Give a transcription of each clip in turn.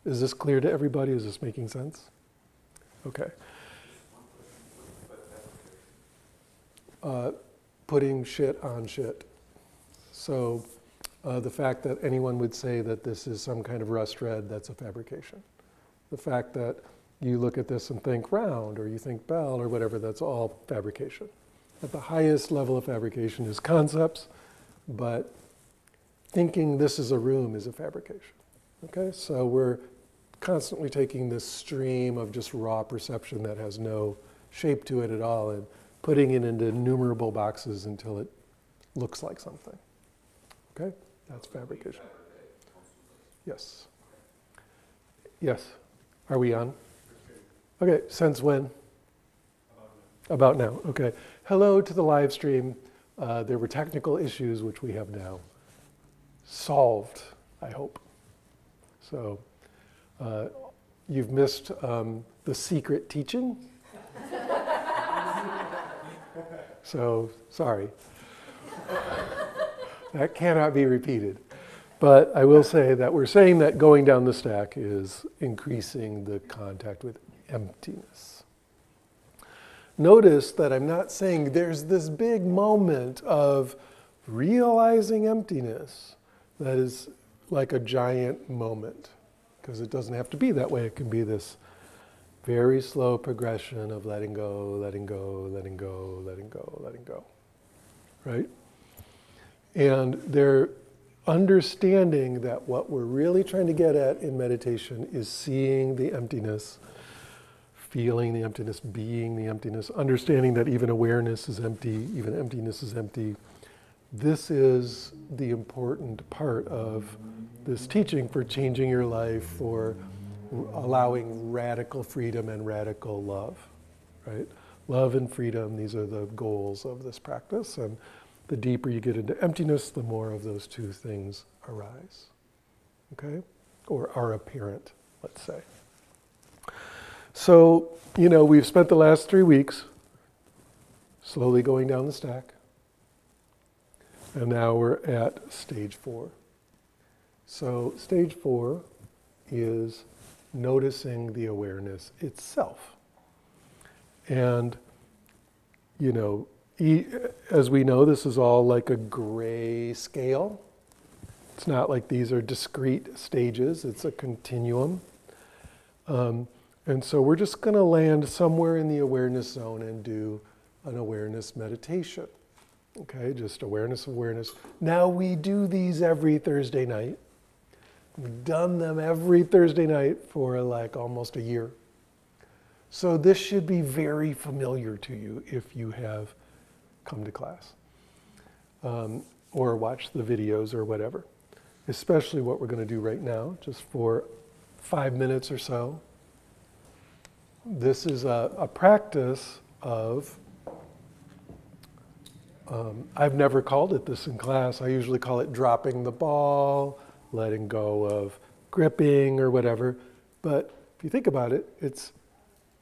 Is this clear to everybody? Is this making sense? Okay. Putting shit on shit. So the fact that anyone would say that this is some kind of rust red, that's a fabrication. The fact that you look at this and think round, or you think bell, or whatever, that's all fabrication. At the highest level of fabrication is concepts, but thinking this is a room is a fabrication. Okay, so we're constantly taking this stream of just raw perception that has no shape to it at all and putting it into innumerable boxes until it looks like something. Okay, that's fabrication. Yes. Yes. Are we on? Okay, since when? About now. Okay. Hello to the live stream. There were technical issues which we have now solved, I hope. So you've missed the secret teaching. So sorry. That cannot be repeated. But I will say that we're saying that going down the stack is increasing the contact with emptiness. Notice that I'm not saying there's this big moment of realizing emptiness that is like a giant moment, because it doesn't have to be that way. It can be this very slow progression of letting go, letting go, letting go, letting go, letting go, right? And they're understanding that what we're really trying to get at in meditation is seeing the emptiness, feeling the emptiness, being the emptiness, understanding that even awareness is empty, even emptiness is empty. This is the important part of this teaching for changing your life, for allowing radical freedom and radical love, right? Love and freedom, these are the goals of this practice. And the deeper you get into emptiness, the more of those two things arise, okay? Or are apparent, let's say. So, we've spent the last 3 weeks slowly going down the stack. And now we're at stage 4. So stage 4 is noticing the awareness itself. And, as we know, this is all like a gray scale. It's not like these are discrete stages, it's a continuum. And so we're just going to land somewhere in the awareness zone and do an awareness meditation. Okay, just awareness, awareness. Now we do these every Thursday night. We've done them every Thursday night for like almost a year. So this should be very familiar to you if you have come to class or watched the videos or whatever. Especially what we're going to do right now, just for 5 minutes or so. This is a practice of, I've never called it this in class. I usually call it dropping the ball, letting go of gripping or whatever. But if you think about it, it's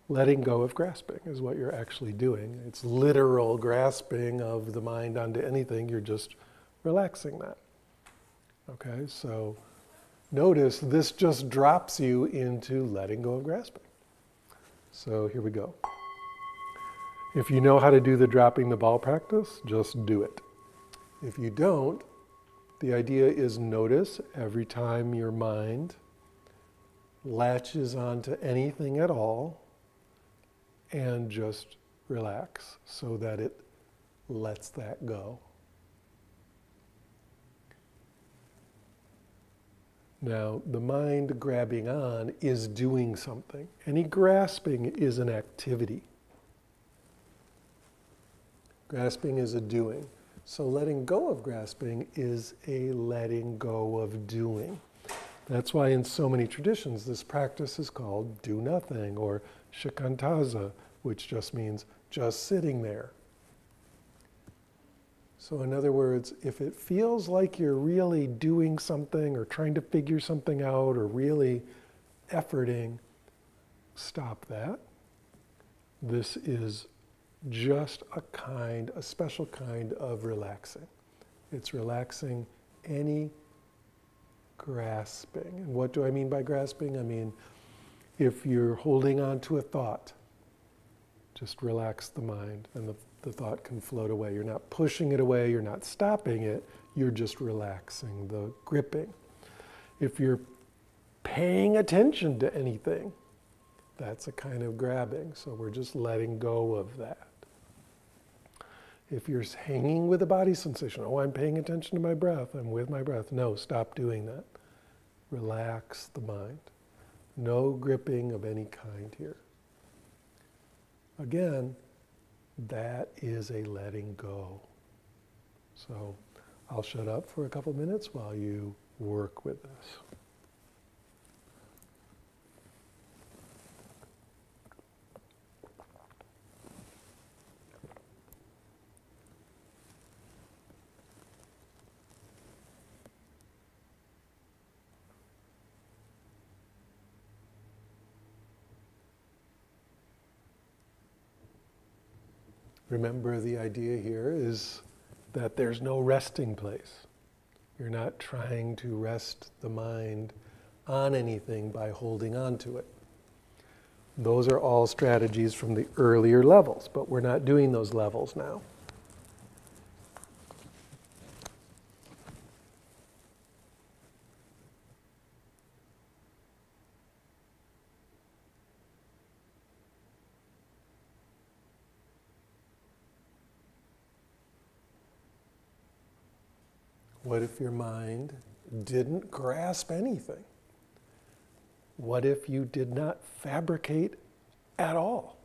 letting go of grasping is what you're actually doing. It's literal grasping of the mind onto anything. You're just relaxing that. Okay, so notice this just drops you into letting go of grasping. So here we go. If you know how to do the dropping the ball practice, just do it. If you don't, the idea is notice every time your mind latches onto anything at all and just relax so that it lets that go. Now, the mind grabbing on is doing something. Any grasping is an activity. Grasping is a doing. So letting go of grasping is a letting go of doing. That's why in so many traditions this practice is called do nothing or shikantaza, which just means just sitting there. So in other words, if it feels like you're really doing something or trying to figure something out or really efforting, stop that. This is just a special kind of relaxing. It's relaxing any grasping. And what do I mean by grasping? I mean, if you're holding on to a thought, just relax the mind and the thought can float away. You're not pushing it away, you're not stopping it, you're just relaxing the gripping. If you're paying attention to anything, that's a kind of grabbing. So we're just letting go of that. If you're hanging with a body sensation, oh, I'm paying attention to my breath, I'm with my breath. No, stop doing that. Relax the mind. No gripping of any kind here. Again, that is a letting go. So I'll shut up for a couple minutes while you work with this. Remember, the idea here is that there's no resting place. You're not trying to rest the mind on anything by holding on to it. Those are all strategies from the earlier levels, but we're not doing those levels now. What if your mind didn't grasp anything? What if you did not fabricate at all?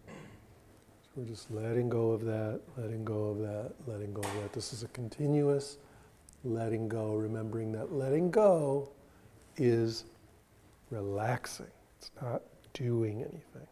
So we're just letting go of that, letting go of that, letting go of that. This is a continuous letting go, remembering that letting go is relaxing. It's not doing anything.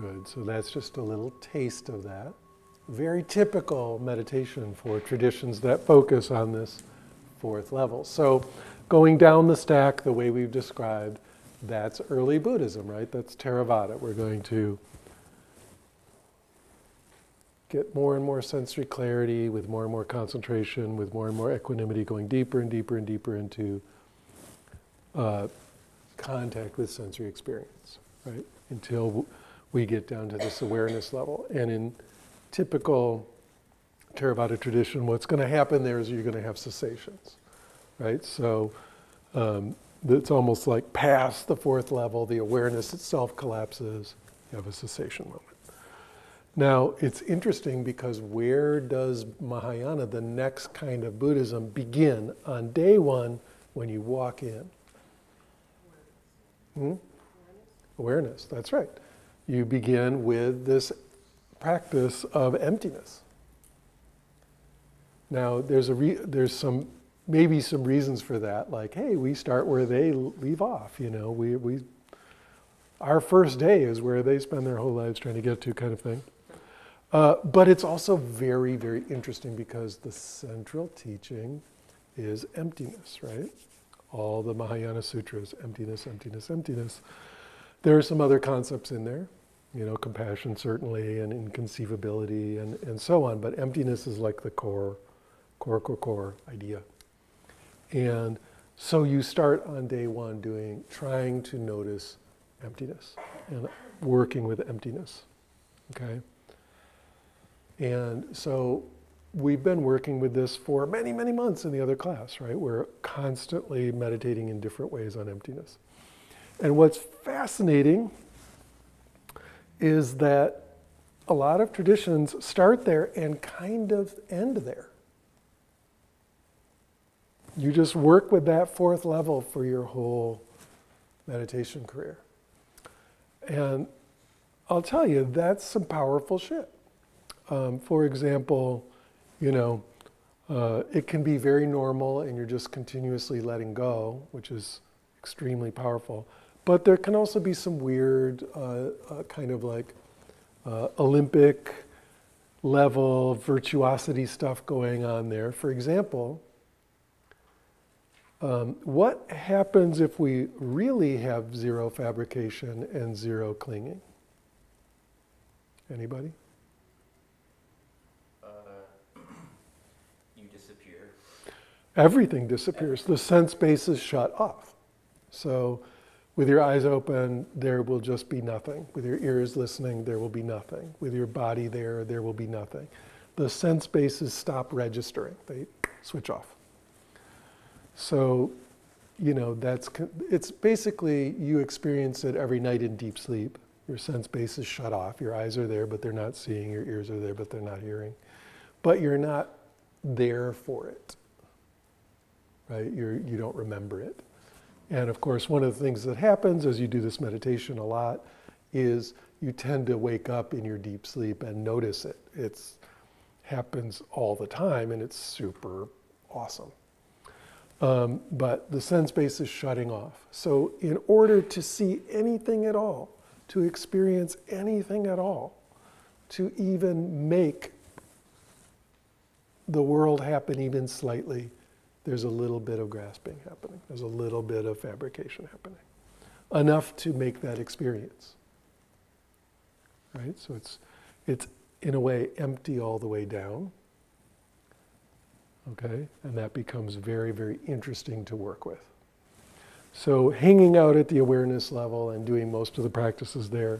Good, so that's just a little taste of that. Very typical meditation for traditions that focus on this fourth level. So going down the stack the way we've described, that's early Buddhism, right? That's Theravada. We're going to get more and more sensory clarity with more and more concentration, with more and more equanimity, going deeper and deeper and deeper into contact with sensory experience, right? Until we get down to this awareness level. And in typical Theravada tradition, what's going to happen there is you're going to have cessations, right? So it's almost like past the fourth level, the awareness itself collapses, you have a cessation moment. Now, it's interesting because where does Mahayana, the next kind of Buddhism, begin? On day one, when you walk in. Awareness, that's right. You begin with this practice of emptiness. Now, there's maybe some reasons for that, like, hey, we start where they leave off, you know, our first day is where they spend their whole lives trying to get to, kind of thing. But it's also very, very interesting because the central teaching is emptiness, right? All the Mahayana sutras, emptiness, emptiness, emptiness. There are some other concepts in there, you know, compassion certainly, and inconceivability, and so on, but emptiness is like the core idea. And so you start on day one trying to notice emptiness and working with emptiness, okay? And so we've been working with this for many, many months in the other class, right? We're constantly meditating in different ways on emptiness. And what's fascinating is that a lot of traditions start there and kind of end there. You just work with that fourth level for your whole meditation career. And I'll tell you, that's some powerful shit. For example, it can be very normal and you're just continuously letting go, which is extremely powerful. But there can also be some weird kind of like Olympic level virtuosity stuff going on there. For example, what happens if we really have zero fabrication and zero clinging? Anybody? You disappear. Everything disappears. The sense base is shut off. So with your eyes open, there will just be nothing. With your ears listening, there will be nothing. With your body there will be nothing. The sense bases stop registering. They switch off. So, it's basically you experience it every night in deep sleep. Your sense base is shut off. Your eyes are there, but they're not seeing. Your ears are there, but they're not hearing. But you're not there for it, right? You don't remember it. And of course, one of the things that happens as you do this meditation a lot is you tend to wake up in your deep sleep and notice it. It happens all the time, and it's super awesome. But the sense base is shutting off. So in order to see anything at all, to experience anything at all, to even make the world happen even slightly, there's a little bit of grasping happening. There's a little bit of fabrication happening. Enough to make that experience. Right? So it's in a way empty all the way down. Okay? And that becomes very, very interesting to work with. So hanging out at the awareness level and doing most of the practices there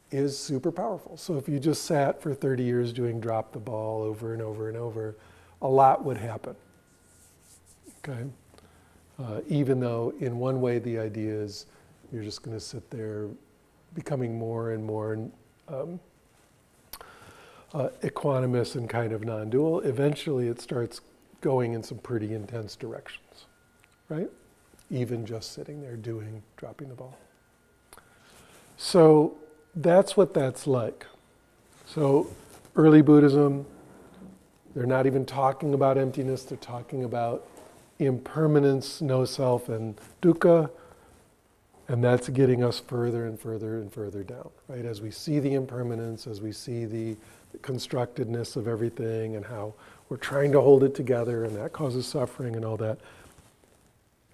is super powerful. So if you just sat for 30 years doing drop the ball over and over and over, a lot would happen. Okay? Even though in one way the idea is you're just going to sit there becoming more and more equanimous and kind of non-dual, eventually it starts going in some pretty intense directions, right? Even just sitting there dropping the ball. So that's what that's like. So early Buddhism, they're not even talking about emptiness, they're talking about impermanence, no self, and dukkha, and that's getting us further and further and further down, right? As we see the impermanence, as we see the constructedness of everything and how we're trying to hold it together and that causes suffering and all that,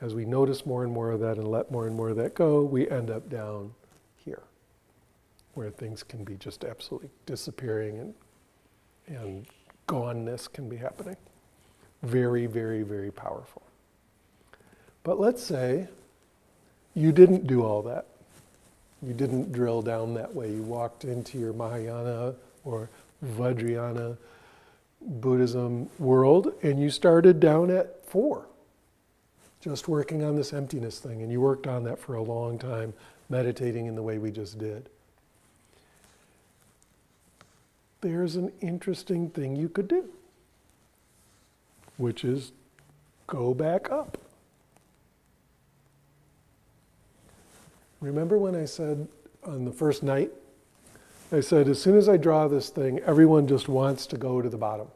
as we notice more and more of that and let more and more of that go, we end up down here, where things can be just absolutely disappearing and goneness can be happening. Very, very, very powerful. But let's say you didn't do all that. You didn't drill down that way. You walked into your Mahayana or Vajrayana Buddhism world and you started down at 4, just working on this emptiness thing, and you worked on that for a long time, meditating in the way we just did. There's an interesting thing you could do, which is go back up. Remember when I said on the first night, I said, as soon as I draw this thing, everyone just wants to go to the bottom.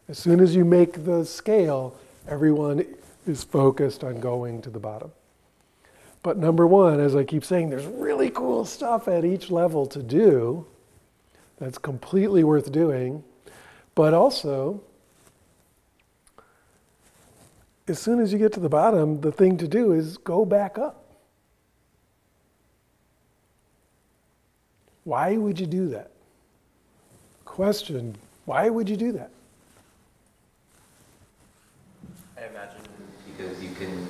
As soon as you make the scale, everyone is focused on going to the bottom. But number one, as I keep saying, there's really cool stuff at each level to do that's completely worth doing. But also, as soon as you get to the bottom, the thing to do is go back up. Why would you do that? Question, why would you do that? I imagine because you can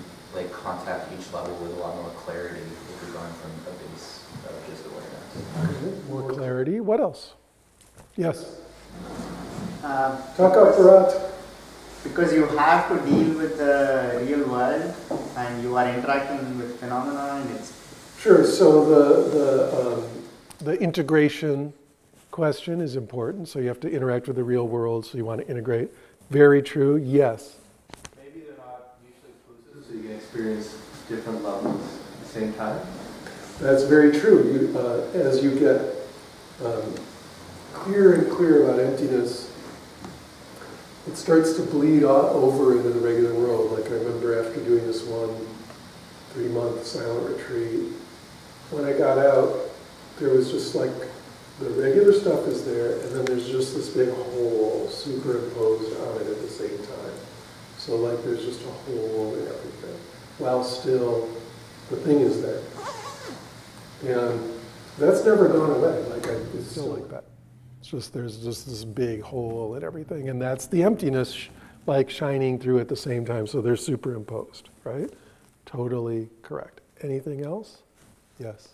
contact each level with a lot more clarity if you're going from a base of just awareness. More clarity. What else? Yes? Talk up, Bharat. Because you have to deal with the real world and you are interacting with phenomena and it's... Sure, so the integration question is important. So you have to interact with the real world, so you want to integrate. Very true, yes. Maybe they're not mutually exclusive, so you can experience different levels at the same time. That's very true. As you get clearer and clearer about emptiness, it starts to bleed over into the regular world. Like I remember after doing this 3-month silent retreat, when I got out, there was just like the regular stuff is there, and then there's just this big hole superimposed on it at the same time. So like there's just a hole in everything, while still the thing is there. And that's never gone away. Like it's still like that. It's just there's just this big hole in everything, and that's the emptiness like shining through at the same time. So they're superimposed, right? Totally correct. Anything else? Yes.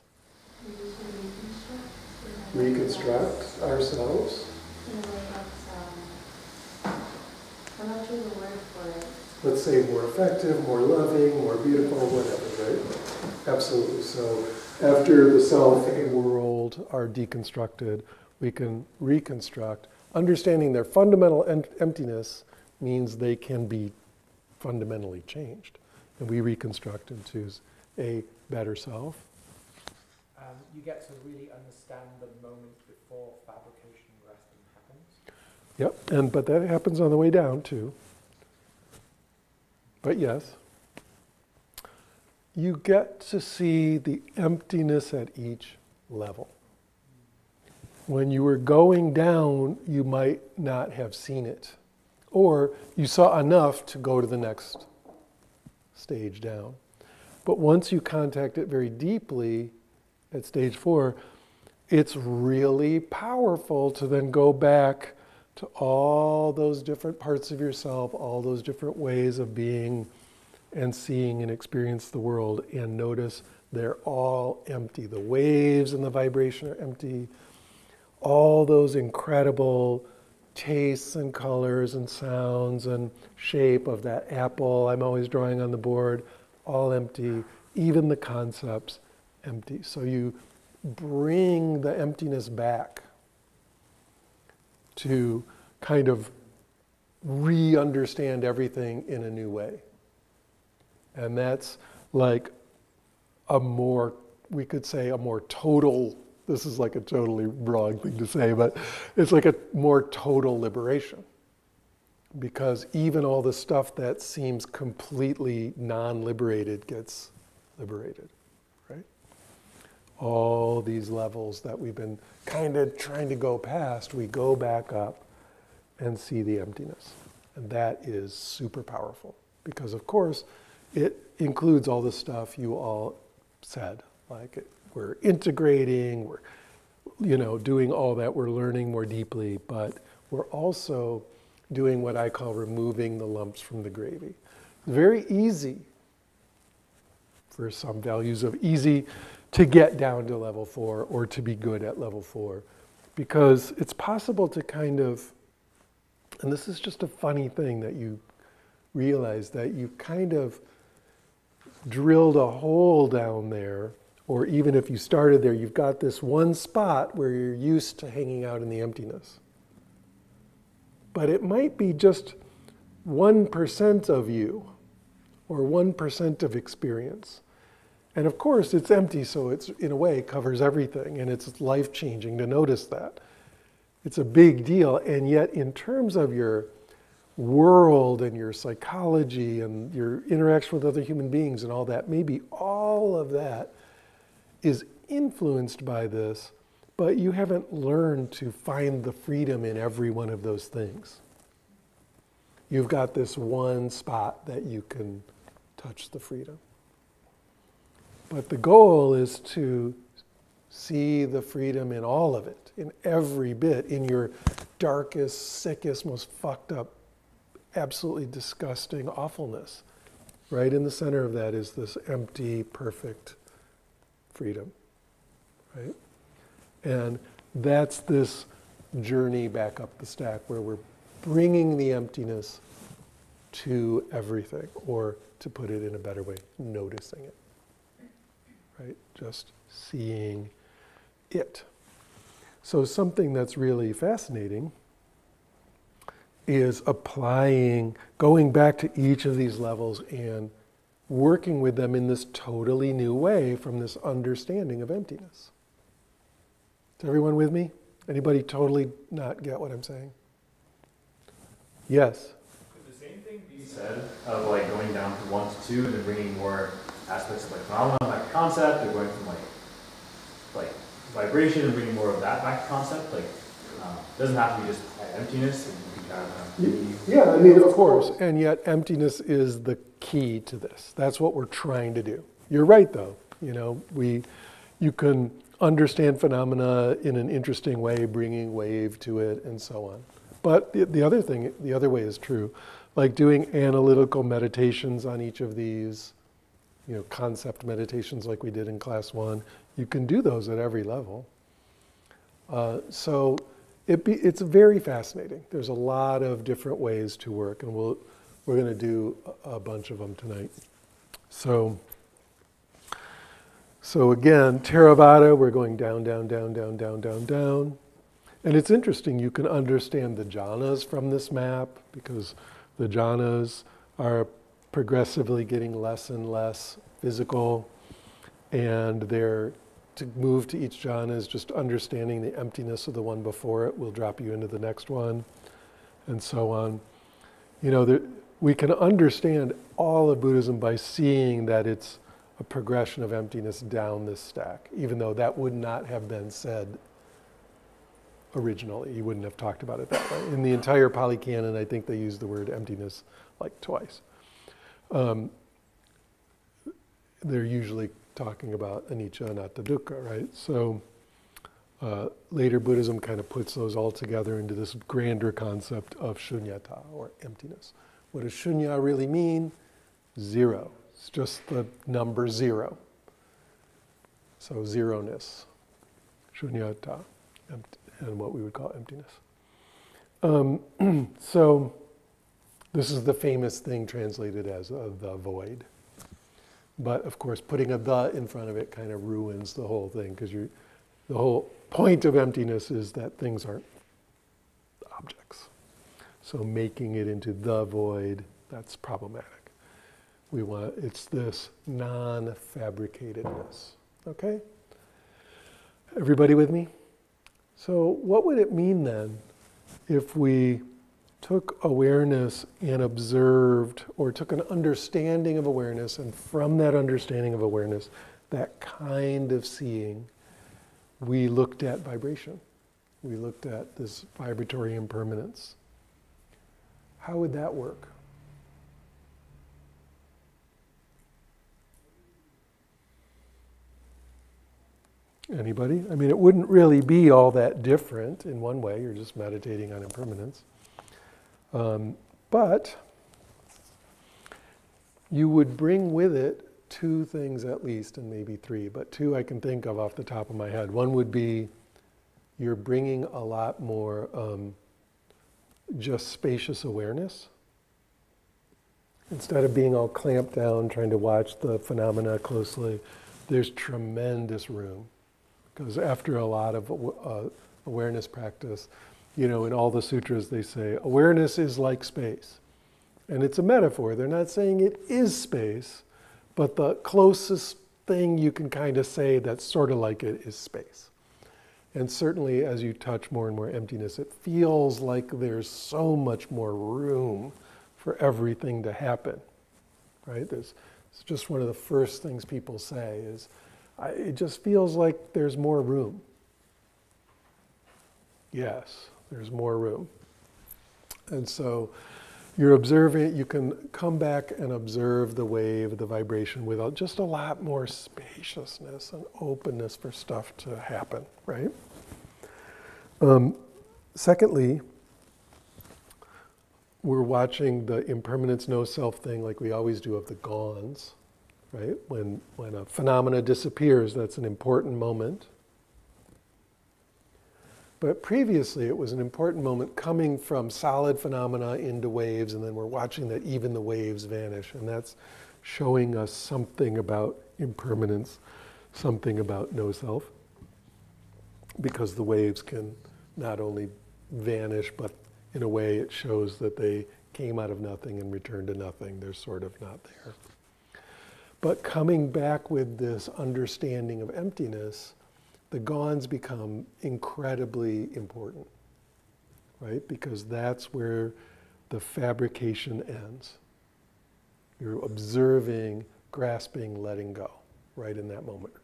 Reconstruct ourselves. In a way that's, I'm not sure the word for it. Let's say more effective, more loving, more beautiful, whatever, right? Absolutely. So after the self and world are deconstructed, we can reconstruct. Understanding their fundamental emptiness means they can be fundamentally changed. And we reconstruct and choose a better self. You get to really understand the moment before fabrication resting happens. Yep, but that happens on the way down too. But yes, you get to see the emptiness at each level. When you were going down, you might not have seen it. Or you saw enough to go to the next stage down. But once you contact it very deeply, at stage 4, it's really powerful to then go back to all those different parts of yourself, all those different ways of being and seeing and experience the world, and notice they're all empty. The waves and the vibration are empty. All those incredible tastes and colors and sounds and shape of that apple I'm always drawing on the board, all empty. Even the concepts, empty. So you bring the emptiness back to kind of re-understand everything in a new way. And that's like we could say a more total, this is like a totally wrong thing to say, but it's like a more total liberation. Because even all the stuff that seems completely non-liberated gets liberated. All these levels that we've been kind of trying to go past, we go back up and see the emptiness. And that is super powerful because, of course, it includes all the stuff you all said. Like we're integrating, we're doing all that, we're learning more deeply, but we're also doing what I call removing the lumps from the gravy. Very easy, for some values of easy, to get down to level 4 or to be good at level 4. Because it's possible to kind of, and this is just a funny thing that you realize that you kind of drilled a hole down there, or even if you started there, you've got this one spot where you're used to hanging out in the emptiness. But it might be just 1% of you, or 1% of experience. And of course, it's empty, so it's, in a way, covers everything, and it's life-changing to notice that. It's a big deal, and yet in terms of your world and your psychology and your interaction with other human beings and all that, maybe all of that is influenced by this, but you haven't learned to find the freedom in every one of those things. You've got this one spot that you can touch the freedom. But the goal is to see the freedom in all of it, in every bit, in your darkest, sickest, most fucked up, absolutely disgusting awfulness. Right in the center of that is this empty, perfect freedom, right? And that's this journey back up the stack where we're bringing the emptiness to everything, or to put it in a better way, noticing it, right? Just seeing it. So something that's really fascinating is going back to each of these levels and working with them in this totally new way from this understanding of emptiness. Is everyone with me? Anybody totally not get what I'm saying? Yes? Could the same thing be said of like going down from 1 to 2 and then bringing more aspects of like phenomenon back to concept, or going from like vibration and bringing more of that back to concept? Like, it doesn't have to be just emptiness. And you can kind of yeah, I mean, of course. And yet emptiness is the key to this. That's what we're trying to do. You're right, though. You know, you can understand phenomena in an interesting way, bringing wave to it, and so on. But the other way is true. Like doing analytical meditations on each of these, you know, concept meditations like we did in class 1. You can do those at every level. So it's very fascinating. There's a lot of different ways to work, and we're going to do a bunch of them tonight. So again, Theravada, we're going down, down, down, down, down, down, down. And it's interesting, you can understand the jhanas from this map, because the jhanas are progressively getting less and less physical, and to move to each jhana is just understanding the emptiness of the one before it will drop you into the next one, and so on. You know, we can understand all of Buddhism by seeing that it's a progression of emptiness down this stack, even though that would not have been said originally. You wouldn't have talked about it that way. In the entire Pali Canon, I think they use the word emptiness like twice. They're usually talking about anicca, anatta, dukkha, right? So later Buddhism kind of puts those all together into this grander concept of shunyata, or emptiness. What does shunya really mean? 0. It's just the number 0. So zeroness, shunyata, and what we would call emptiness. So this is the famous thing translated as the void. But of course, putting a the in front of it kind of ruins the whole thing, because the whole point of emptiness is that things aren't objects. So making it into the void, that's problematic. It's this non-fabricatedness. Okay? Everybody with me? So what would it mean then if we took awareness and observed, or took an understanding of awareness, and from that understanding of awareness, that kind of seeing, we looked at vibration. We looked at this vibratory impermanence. How would that work? Anybody? I mean, it wouldn't really be all that different in one way. You're just meditating on impermanence. But you would bring with it 2 things at least, and maybe 3, but 2 I can think of off the top of my head. One would be you're bringing a lot more just spacious awareness. Instead of being all clamped down, trying to watch the phenomena closely, there's tremendous room. Because after a lot of awareness practice, you know, in all the sutras they say, awareness is like space. And it's a metaphor. They're not saying it is space, but the closest thing you can kind of say that's sort of like it is space. And certainly as you touch more and more emptiness, it feels like there's so much more room for everything to happen, right? It's just one of the first things people say is, it just feels like there's more room. Yes, there's more room. And so you're observing, you can come back and observe the wave, the vibration, with just a lot more spaciousness and openness for stuff to happen, right? Secondly, we're watching the impermanence, no self thing like we always do of the gons, right? When a phenomena disappears, that's an important moment. But previously, it was an important moment coming from solid phenomena into waves, and then we're watching that even the waves vanish. And that's showing us something about impermanence, something about no self. Because the waves can not only vanish, but in a way it shows that they came out of nothing and returned to nothing. They're sort of not there. But coming back with this understanding of emptiness, the gones become incredibly important, right? Because that's where the fabrication ends. You're observing, grasping, letting go, right in that moment.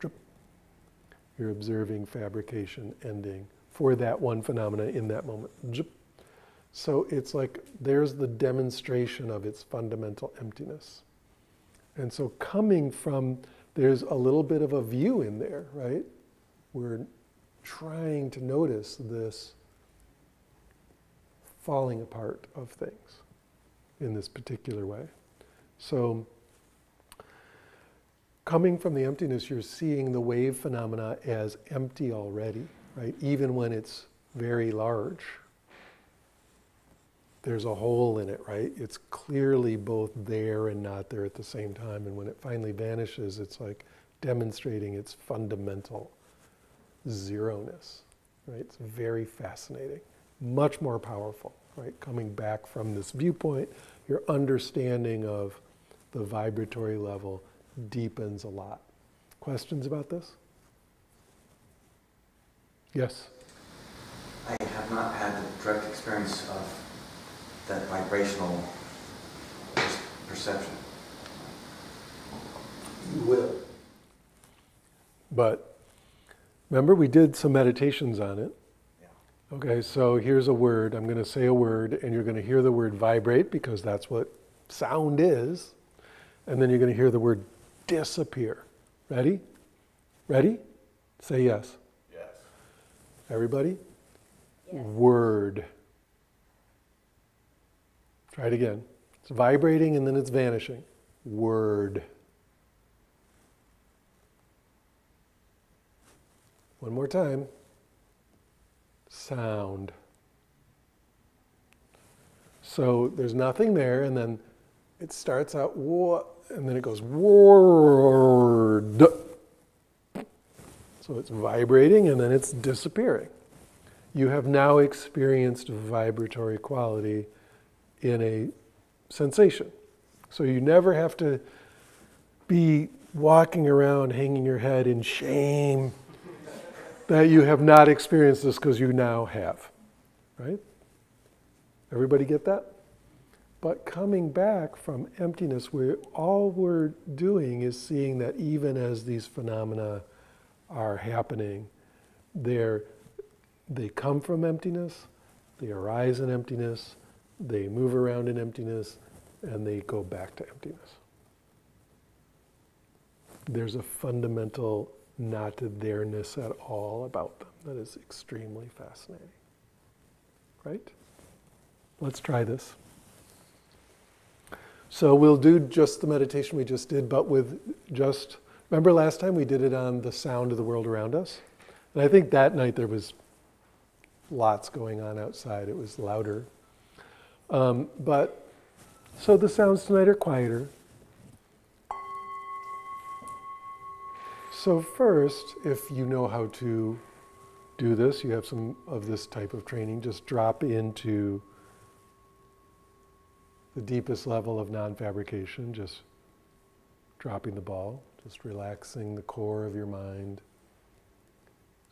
You're observing fabrication ending for that one phenomena in that moment. So it's like there's the demonstration of its fundamental emptiness. And so coming from, there's a little bit of a view in there, right? We're trying to notice this falling apart of things in this particular way. So coming from the emptiness, you're seeing the wave phenomena as empty already, right? Even when it's very large. There's a hole in it, right? It's clearly both there and not there at the same time. And when it finally vanishes, it's like demonstrating its fundamental zeroness, right? It's very fascinating, much more powerful, right? Coming back from this viewpoint, your understanding of the vibratory level deepens a lot. Questions about this? Yes? I have not had the direct experience of that vibrational perception. You will. But remember, we did some meditations on it. Yeah. Okay, so here's a word. I'm going to say a word, and you're going to hear the word vibrate, because that's what sound is. And then you're going to hear the word disappear. Ready? Ready? Say yes. Yes. Everybody? Yes. Word. Try it again. It's vibrating and then it's vanishing. Word. One more time. Sound. So there's nothing there, and then it starts out, and then it goes, word. So it's vibrating and then it's disappearing. You have now experienced vibratory quality in a sensation. So you never have to be walking around hanging your head in shame that you have not experienced this, because you now have, right? Everybody get that? But coming back from emptiness, all we're doing is seeing that even as these phenomena are happening, they come from emptiness, they arise in emptiness, they move around in emptiness, and they go back to emptiness. There's a fundamental not there-ness at all about them that is extremely fascinating. Right? Let's try this. So we'll do just the meditation we just did, but with just, remember last time we did it on the sound of the world around us? And I think that night there was lots going on outside. It was louder. But so the sounds tonight are quieter. So first, if you know how to do this, you have some of this type of training, just drop into the deepest level of non-fabrication, just dropping the ball, just relaxing the core of your mind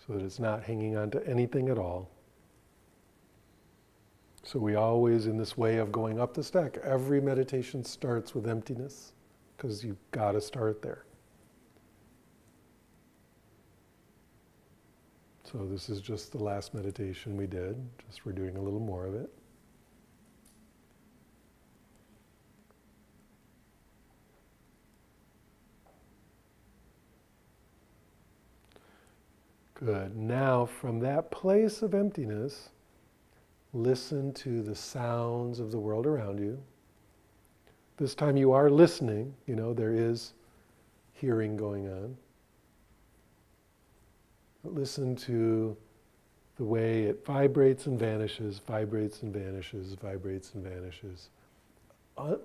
so that it's not hanging on to anything at all. So we always, in this way of going up the stack, every meditation starts with emptiness, because you've got to start there. So this is just the last meditation we did, just we're doing a little more of it. Good. Now, from that place of emptiness, listen to the sounds of the world around you. This time you are listening, there is hearing going on. But listen to The way it vibrates and vanishes, vibrates and vanishes, vibrates and vanishes,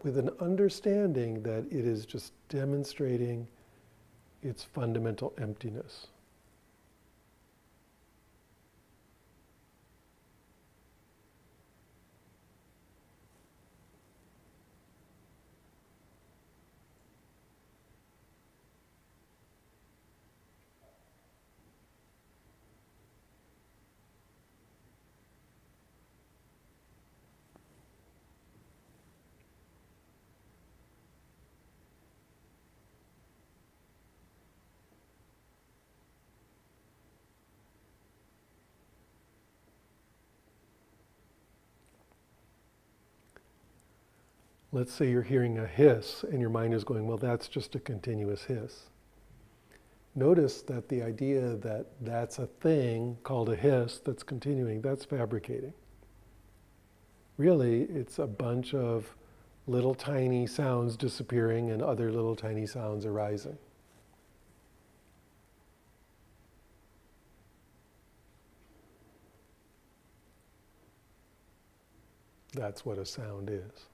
with an understanding that it is just demonstrating its fundamental emptiness. Let's say you're hearing a hiss and your mind is going, well, that's just a continuous hiss. Notice that the idea that that's a thing called a hiss that's continuing, that's fabricating. Really, it's a bunch of little tiny sounds disappearing and other little tiny sounds arising. That's what a sound is.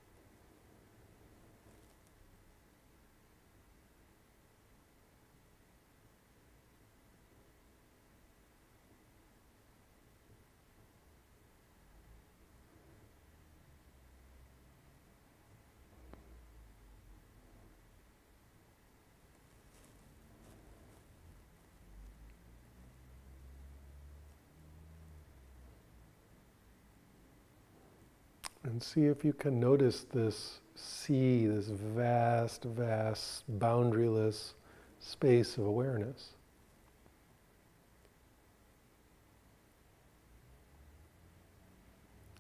And see if you can notice this sea, this vast, vast, boundaryless space of awareness.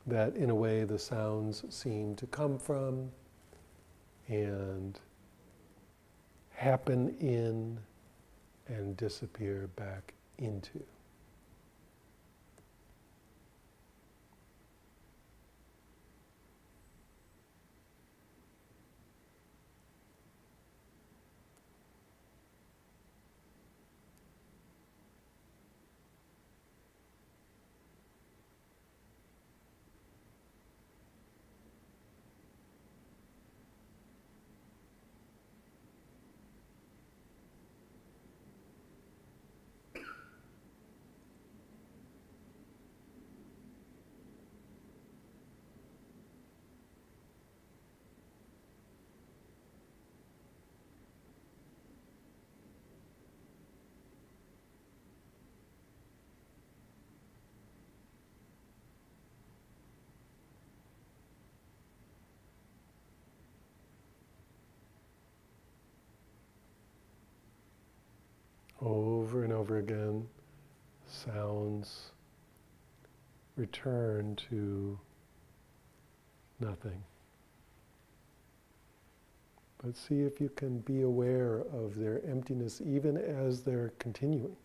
That in a way the sounds seem to come from and happen in and disappear back into. Over and over again, sounds return to nothing. But see if you can be aware of their emptiness even as they're continuing.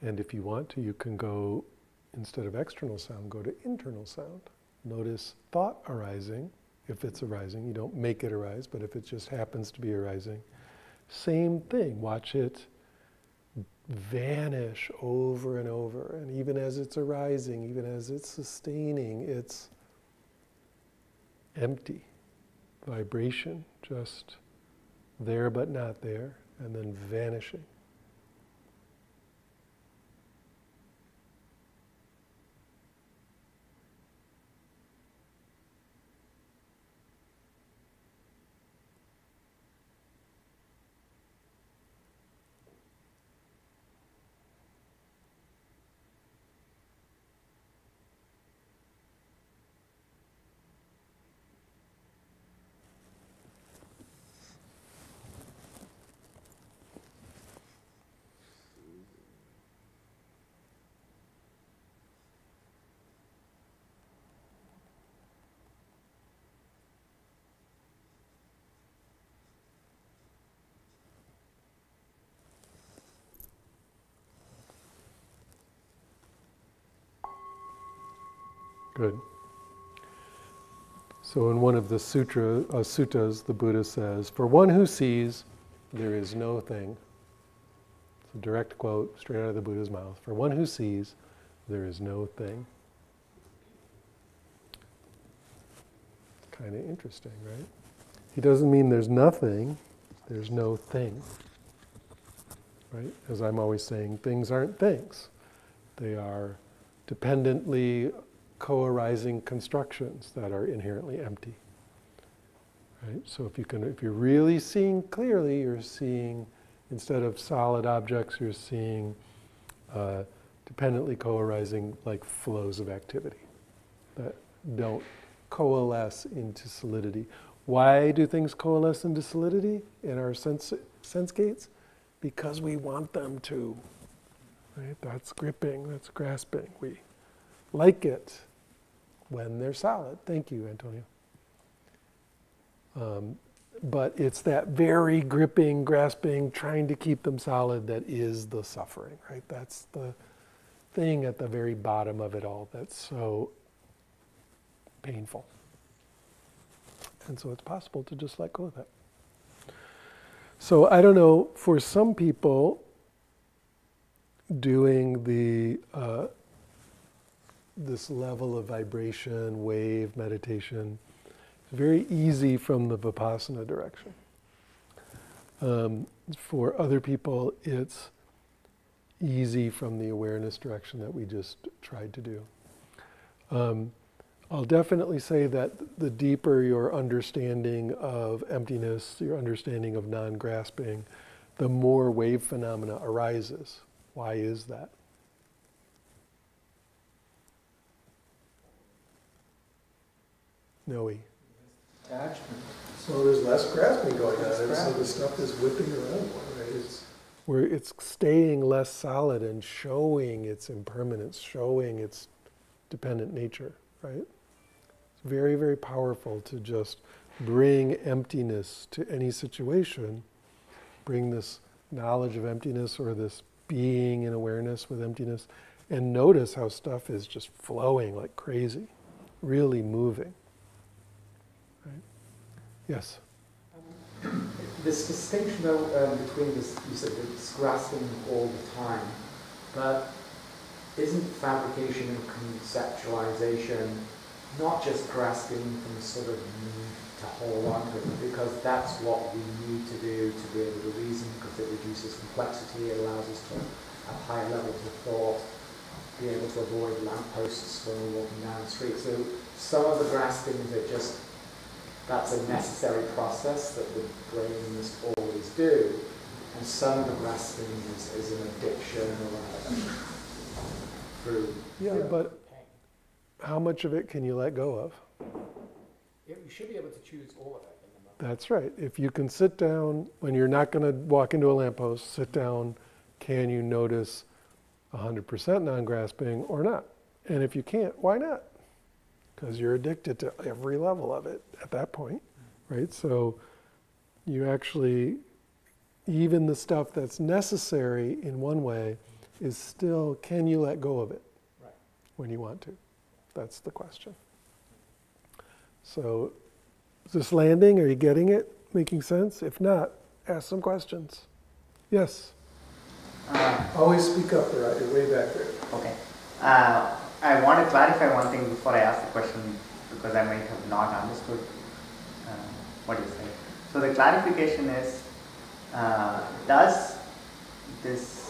And if you want to, you can go, instead of external sound, go to internal sound. Notice thought arising, if it's arising. You don't make it arise, but if it just happens to be arising, same thing. Watch it vanish over and over. And even as it's arising, even as it's sustaining, it's empty. Vibration, just there but not there, and then vanishing. Good. So in one of the suttas, the Buddha says, "For one who sees, there is no thing." It's a direct quote straight out of the Buddha's mouth. For one who sees, there is no thing. Kind of interesting, right? He doesn't mean there's nothing, there's no thing. Right? As I'm always saying, things aren't things. They are dependently co-arising constructions that are inherently empty. Right? So if you're really seeing clearly, you're seeing, instead of solid objects, you're seeing dependently co-arising like flows of activity that don't coalesce into solidity. Why do things coalesce into solidity in our sense gates? Because we want them to. Right? That's gripping, that's grasping. We like it when they're solid. Thank you, Antonio. But it's that very gripping, grasping, trying to keep them solid that is the suffering, right? That's the thing at the very bottom of it all that's so painful. And so it's possible to just let go of that. So I don't know, for some people, doing this level of vibration, wave meditation, is very easy from the Vipassana direction. For other people, it's easy from the awareness direction that we just tried to do. I'll definitely say that the deeper your understanding of emptiness, your understanding of non-grasping, the more wave phenomena arises. Why is that? Noe. Attachment. So there's less grasping going on, and so the stuff is whipping around more, right? It's staying less solid and showing its impermanence, showing its dependent nature, right? It's very, very powerful to just bring emptiness to any situation, bring this knowledge of emptiness or this being in awareness with emptiness, and notice how stuff is just flowing like crazy, really moving. Right? Yes? This distinction, though, between this, you said it's grasping all the time, but isn't fabrication and conceptualization not just grasping from sort of need to hold on to it, because that's what we need to do to be able to reason, because it reduces complexity, it allows us to have higher levels of thought, be able to avoid lampposts when we're walking down the street. So some of the graspings are just, that's a necessary process that the brain must always do, and some of the grasping is an addiction or through. Yeah, but how much of it can you let go of? You should be able to choose all of it in the moment. That's right. If you can sit down, when you're not going to walk into a lamppost, sit down, can you notice 100% non-grasping or not? And if you can't, why not? Because you're addicted to every level of it at that point, right? So you actually, even the stuff that's necessary in one way is still, can you let go of it when you want to? That's the question. So, is this landing? Are you getting it? Making sense? If not, ask some questions. Yes? Always speak up, right? You're way back there. Okay. I want to clarify one thing before I ask the question, because I might have not understood what you said. So the clarification is, does this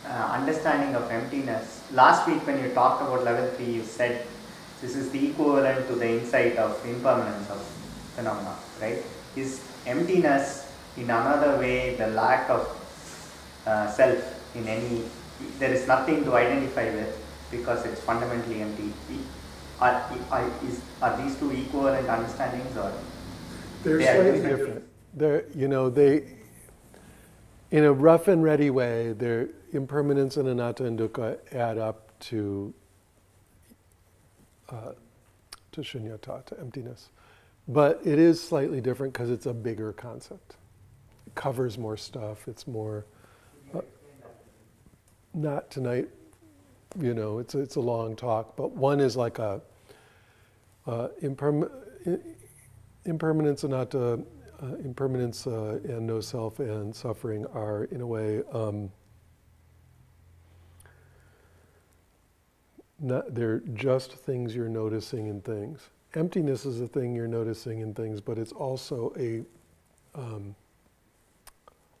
understanding of emptiness, last week when you talked about level 3, you said this is the equivalent to the insight of impermanence of phenomena, right? Is emptiness in another way the lack of self in any, there is nothing to identify with because it's fundamentally empty? Are these two equivalent understandings, or they're they are slightly different? They, in a rough and ready way, their impermanence and anatta and dukkha add up to shunyata, to emptiness. But it is slightly different because it's a bigger concept. It covers more stuff. It's more, not tonight, it's a long talk, but one is like Impermanence and impermanence and no self and suffering are, in a way, they're just things you're noticing in things. Emptiness is a thing you're noticing in things, but it's also a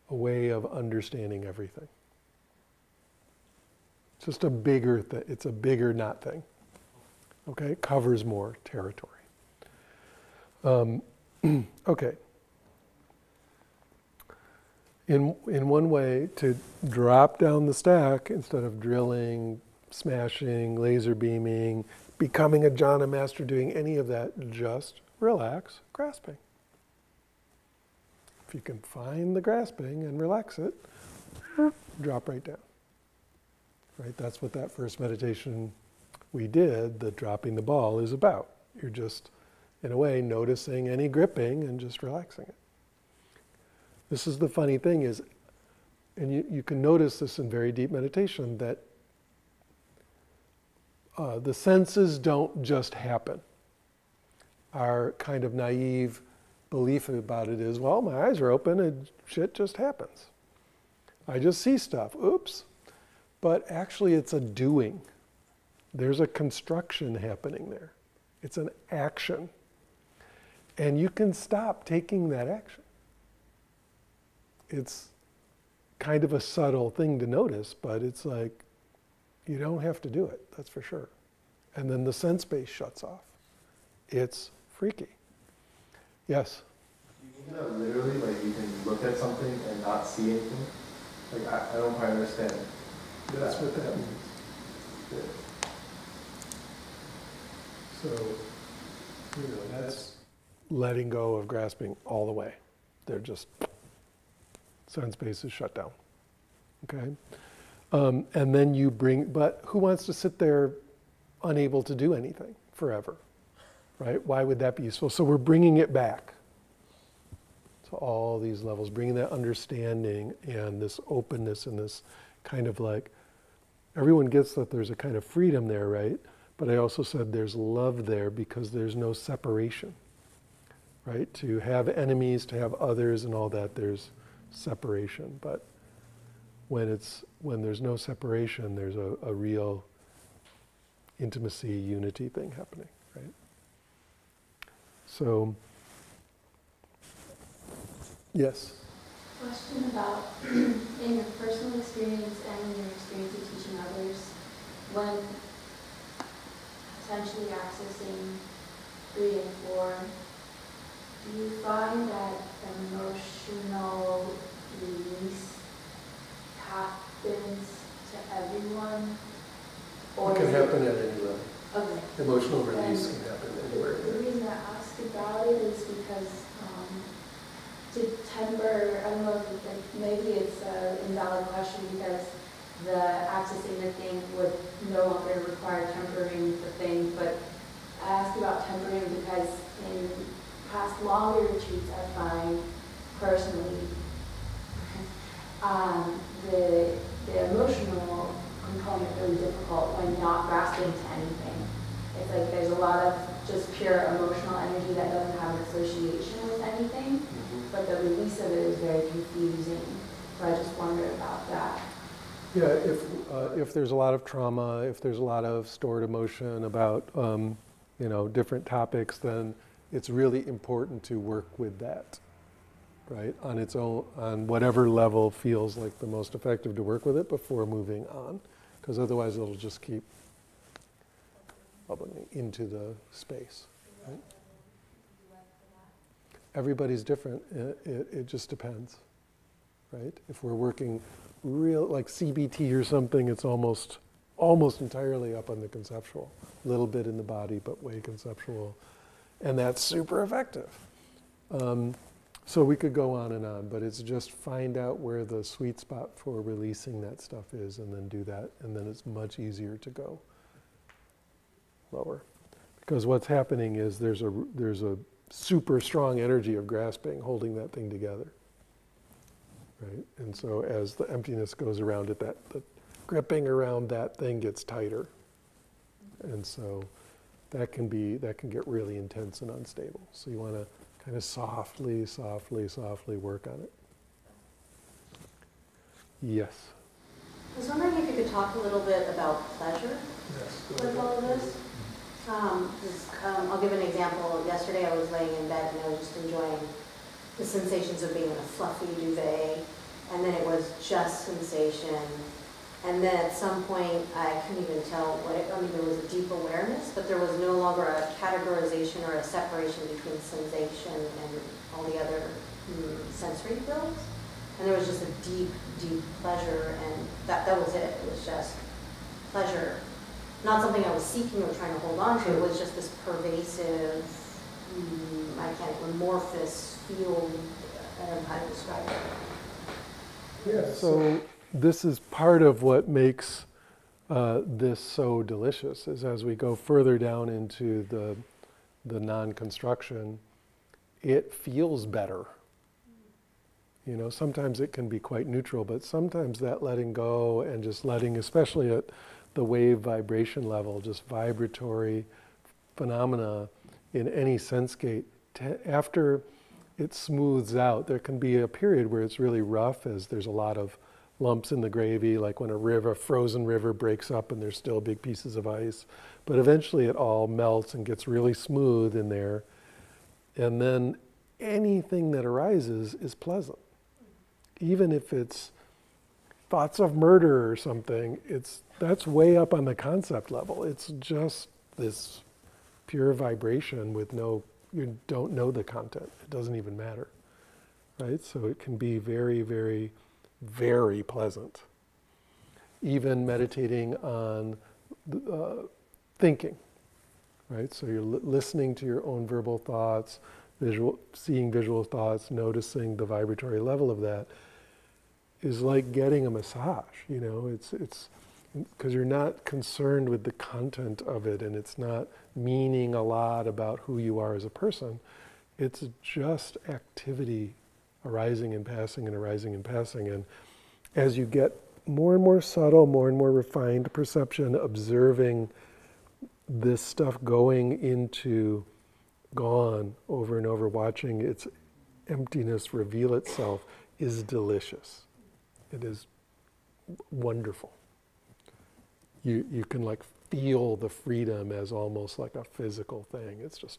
way of understanding everything. It's just a bigger thing. It's a bigger not thing. Okay, it covers more territory. Okay. In one way, to drop down the stack instead of drilling, smashing, laser beaming, becoming a jhana master, doing any of that, just relax, grasping. If you can find the grasping and relax it, drop right down. Right? That's what that first meditation we did, the dropping the ball, is about. You're just, in a way, noticing any gripping and just relaxing it. This is the funny thing is, and you can notice this in very deep meditation, that the senses don't just happen. Our kind of naive belief about it is, well, my eyes are open and shit just happens. I just see stuff. Oops. But actually it's a doing. There's a construction happening there. It's an action. And you can stop taking that action. It's kind of a subtle thing to notice, but it's like, you don't have to do it, that's for sure. And then the sense base shuts off. It's freaky. Yes? You mean that literally, like you can look at something and not see anything? Like, I don't quite understand. That's what that means. Yeah. So, that's letting go of grasping all the way. They're just, sense base is shut down. Okay? And then you but who wants to sit there unable to do anything forever? Right? Why would that be useful? So we're bringing it back to all these levels, bringing that understanding and this openness and this kind of like, everyone gets that there's a kind of freedom there, right? But I also said there's love there because there's no separation, right? To have enemies, to have others and all that, there's separation. But when there's no separation, there's a real intimacy, unity thing happening, right? So, yes? Question about, in your personal experience and in your experience of teaching others, when essentially accessing 3 and 4, do you find that emotional release happens to everyone? It can happen at any level. Okay. Emotional release can happen anywhere. The reason I ask about it is because to temper, I don't know if maybe it's an invalid question because the accessing the thing would no longer require tempering the thing, but I ask about tempering because in past longer retreats I find personally the emotional component really difficult when not grasping to anything. It's like there's a lot of just pure emotional energy that doesn't have an association with anything, but the release of it is very confusing. So I just wonder about that. Yeah, if there's a lot of trauma, if there's a lot of stored emotion about different topics, then it's really important to work with that, right? On its own, on whatever level feels like the most effective to work with it before moving on, because otherwise it'll just keep bubbling into the space. Right? Everybody's different. It just depends, right? If we're working real, like CBT or something, it's almost entirely up on the conceptual. A little bit in the body, but way conceptual. And that's super effective. So we could go on, but it's just find out where the sweet spot for releasing that stuff is and then do that, and then it's much easier to go lower. Because what's happening is there's a super strong energy of grasping, holding that thing together. Right? And so as the emptiness goes around it, the gripping around that thing gets tighter. And so that can get really intense and unstable. So you want to kind of softly work on it. Yes. I was wondering if you could talk a little bit about pleasure with all of this. I'll give an example. Yesterday I was laying in bed and I was just enjoying the sensations of being in a fluffy duvet, and then it was just sensation. And then at some point I couldn't even tell there was a deep awareness, but there was no longer a categorization or a separation between sensation and all the other sensory fields. And there was just a deep, deep pleasure, and that was it. It was just pleasure. Not something I was seeking or trying to hold on to. It was just this pervasive, amorphous field. I don't know how to describe it. Yeah. So this is part of what makes this so delicious, is as we go further down into the non-construction, it feels better. You know, sometimes it can be quite neutral, but sometimes that letting go and just letting, especially at the wave vibration level, just vibratory phenomena in any sense gate, after it smooths out, there can be a period where it's really rough, as there's a lot of lumps in the gravy, like when a frozen river breaks up and there's still big pieces of ice. But eventually it all melts and gets really smooth in there. And then anything that arises is pleasant. Even if it's thoughts of murder or something, that's way up on the concept level. It's just this pure vibration with you don't know the content. It doesn't even matter, right? So it can be very, very, very pleasant. Even meditating on thinking, right? So you're listening to your own verbal thoughts, seeing visual thoughts, noticing the vibratory level of that, is like getting a massage. You know, it's because you're not concerned with the content of it, and it's not meaning a lot about who you are as a person. It's just activity arising and passing and arising and passing. And as you get more and more subtle, more and more refined perception, observing this stuff going into gone over and over, watching its emptiness reveal itself, is delicious. It is wonderful. You can like feel the freedom as almost like a physical thing. It's just,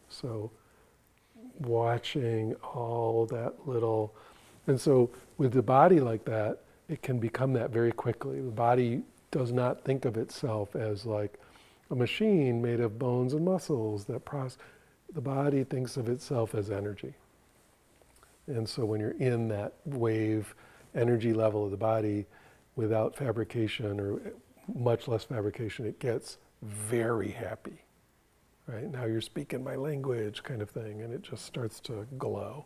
so watching all that little, and so with the body like that, it can become that very quickly. The body does not think of itself as like a machine made of bones and muscles that process. The body thinks of itself as energy. And so when you're in that wave energy level of the body, without fabrication or much less fabrication, it gets very happy, right? Now you're speaking my language kind of thing, and it just starts to glow.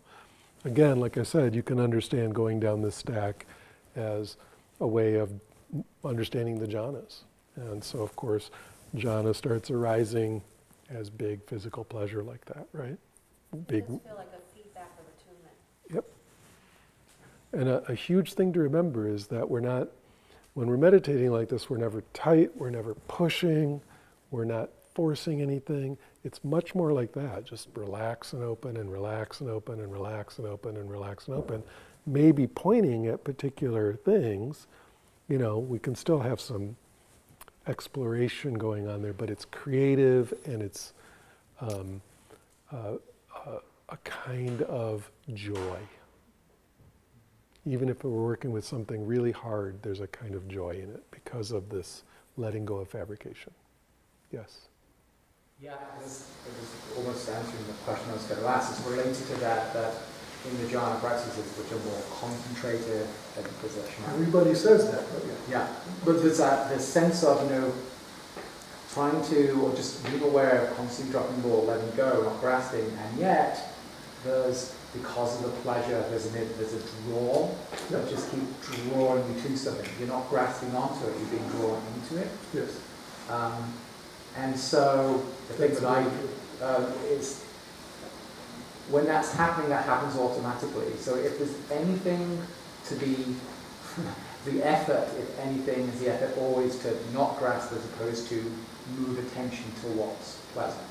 Again, like I said, you can understand going down this stack as a way of understanding the jhanas. And so, of course, jhana starts arising as big physical pleasure like that, right? Big. It does feel like a feedback of attunement. Yep. And a huge thing to remember is that when we're meditating like this, we're never tight, we're never pushing, we're not forcing anything. It's much more like that, just relax and open and relax and open and relax and open and relax and open. Maybe pointing at particular things, you know, we can still have some exploration going on there, but it's creative and it's a kind of joy. Even if we're working with something really hard, there's a kind of joy in it because of this letting go of fabrication. Yes? Yeah, it was almost answering the question I was going to ask. It's related to that in the jhana practices, which are more concentrated and possession. Everybody says that, but yeah. But there's the sense of, trying to, or just being aware of constantly dropping the ball, letting go, not grasping, and yet there's, because of the pleasure, there's a draw that just keeps drawing you to something. You're not grasping onto it, you're being drawn into it. Yes. And so the thing that I is when that's happening, that happens automatically. So if there's anything to be, the effort, if anything, is the effort always to not grasp as opposed to move attention to what's pleasant?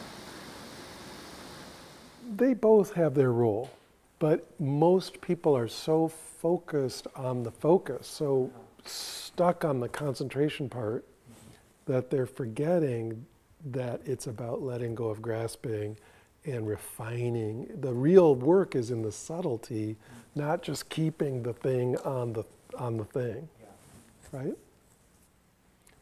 They both have their role, but most people are so focused on the focus, so stuck on the concentration part, that they're forgetting that it's about letting go of grasping and refining. The real work is in the subtlety, not just keeping the thing on the thing, right?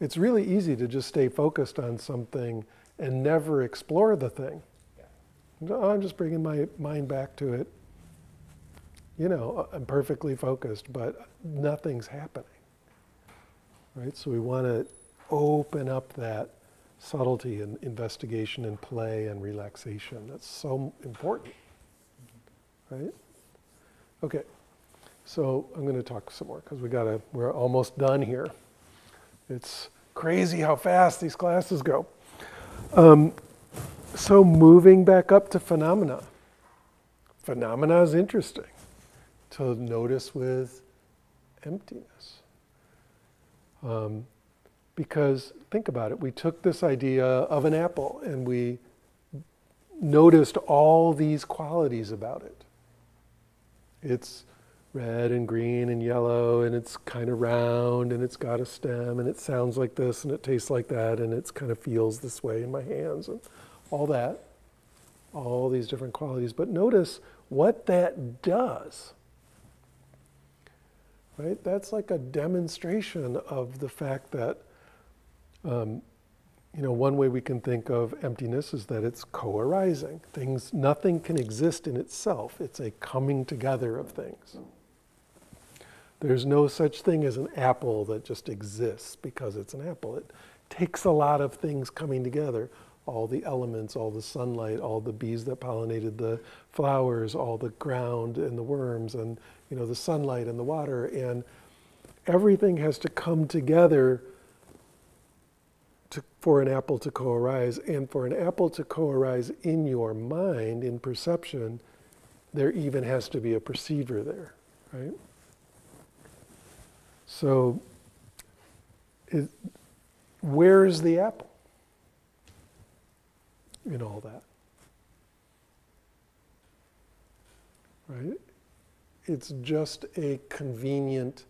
It's really easy to just stay focused on something and never explore the thing. No, I'm just bringing my mind back to it. You know, I'm perfectly focused, but nothing's happening, right? So we want to open up that subtlety and investigation and play and relaxation. That's so important, right? Okay, so I'm going to talk some more because we're almost done here. It's crazy how fast these classes go. So moving back up to phenomena. Phenomena is interesting to notice with emptiness. Because think about it, we took this idea of an apple and we noticed all these qualities about it. It's red and green and yellow and it's kind of round and it's got a stem and it sounds like this and it tastes like that and it kind of feels this way in my hands and all that, all these different qualities. But notice what that does, right? That's like a demonstration of the fact that one way we can think of emptiness is that it's co-arising. Nothing can exist in itself. It's a coming together of things. There's no such thing as an apple that just exists because it's an apple. It takes a lot of things coming together. All the elements, all the sunlight, all the bees that pollinated the flowers, all the ground and the worms and the sunlight and the water, and everything has to come together for an apple to co-arise. And for an apple to co-arise in your mind, in perception, there even has to be a perceiver there, right? So, where's the apple in all that? Right? It's just a convenient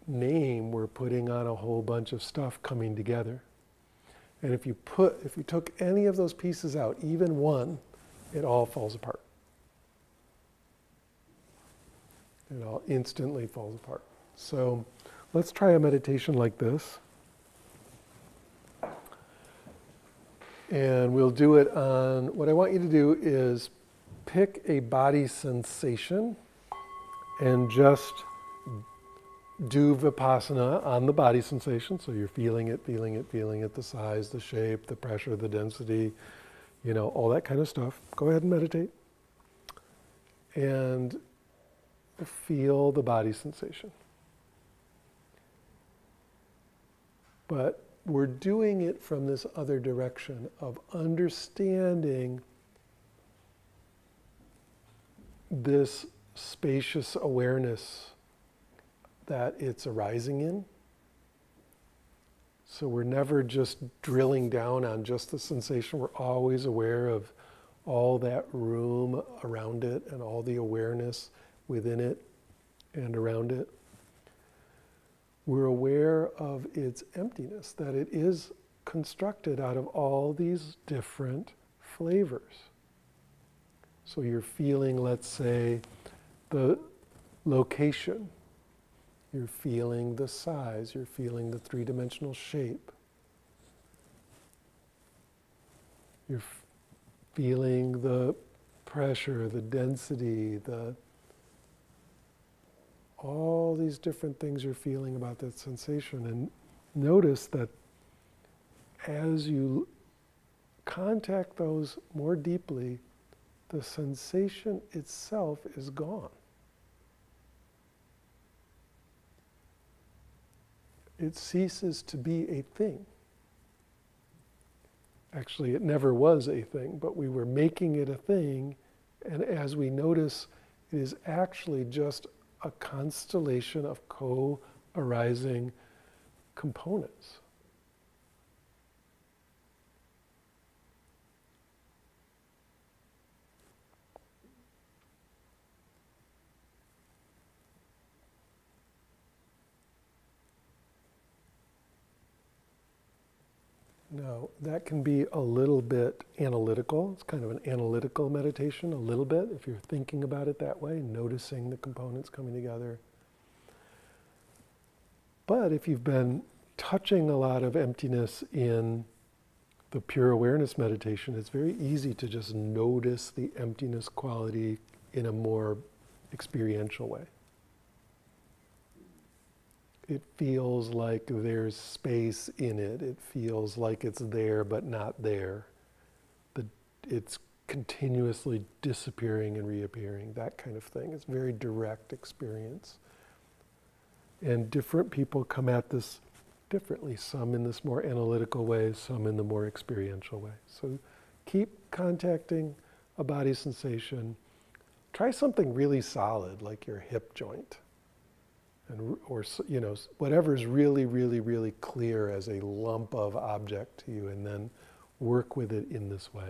name we're putting on a whole bunch of stuff coming together. And if you took any of those pieces out, even one, it all falls apart. It all instantly falls apart. So let's try a meditation like this. And we'll do it on, what I want you to do is pick a body sensation and just do Vipassana on the body sensation. So you're feeling it, the size, the shape, the pressure, the density, all that kind of stuff. Go ahead and meditate. And feel the body sensation. But we're doing it from this other direction of understanding this spacious awareness that it's arising in. So we're never just drilling down on just the sensation. We're always aware of all that room around it and all the awareness within it and around it. We're aware of its emptiness, that it is constructed out of all these different flavors. So you're feeling, let's say, the location. You're feeling the size. You're feeling the three-dimensional shape. You're feeling the pressure, the density, all these different things you're feeling about that sensation. And notice that as you contact those more deeply, the sensation itself is gone. It ceases to be a thing. Actually, it never was a thing, but we were making it a thing, and as we notice, it is actually just a constellation of co-arising components. Now, that can be a little bit analytical. It's kind of an analytical meditation, a little bit, if you're thinking about it that way, noticing the components coming together. But if you've been touching a lot of emptiness in the pure awareness meditation, it's very easy to just notice the emptiness quality in a more experiential way. It feels like there's space in it. It feels like it's there but not there. It's continuously disappearing and reappearing, that kind of thing. It's very direct experience. And different people come at this differently, some in this more analytical way, some in the more experiential way. So keep contacting a body sensation. Try something really solid, like your hip joint. Or whatever's really, really, really clear as a lump of object to you, and then work with it in this way.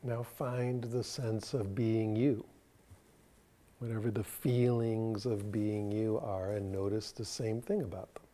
Now find the sense of being you. Whatever the feelings of being you are, and notice the same thing about them.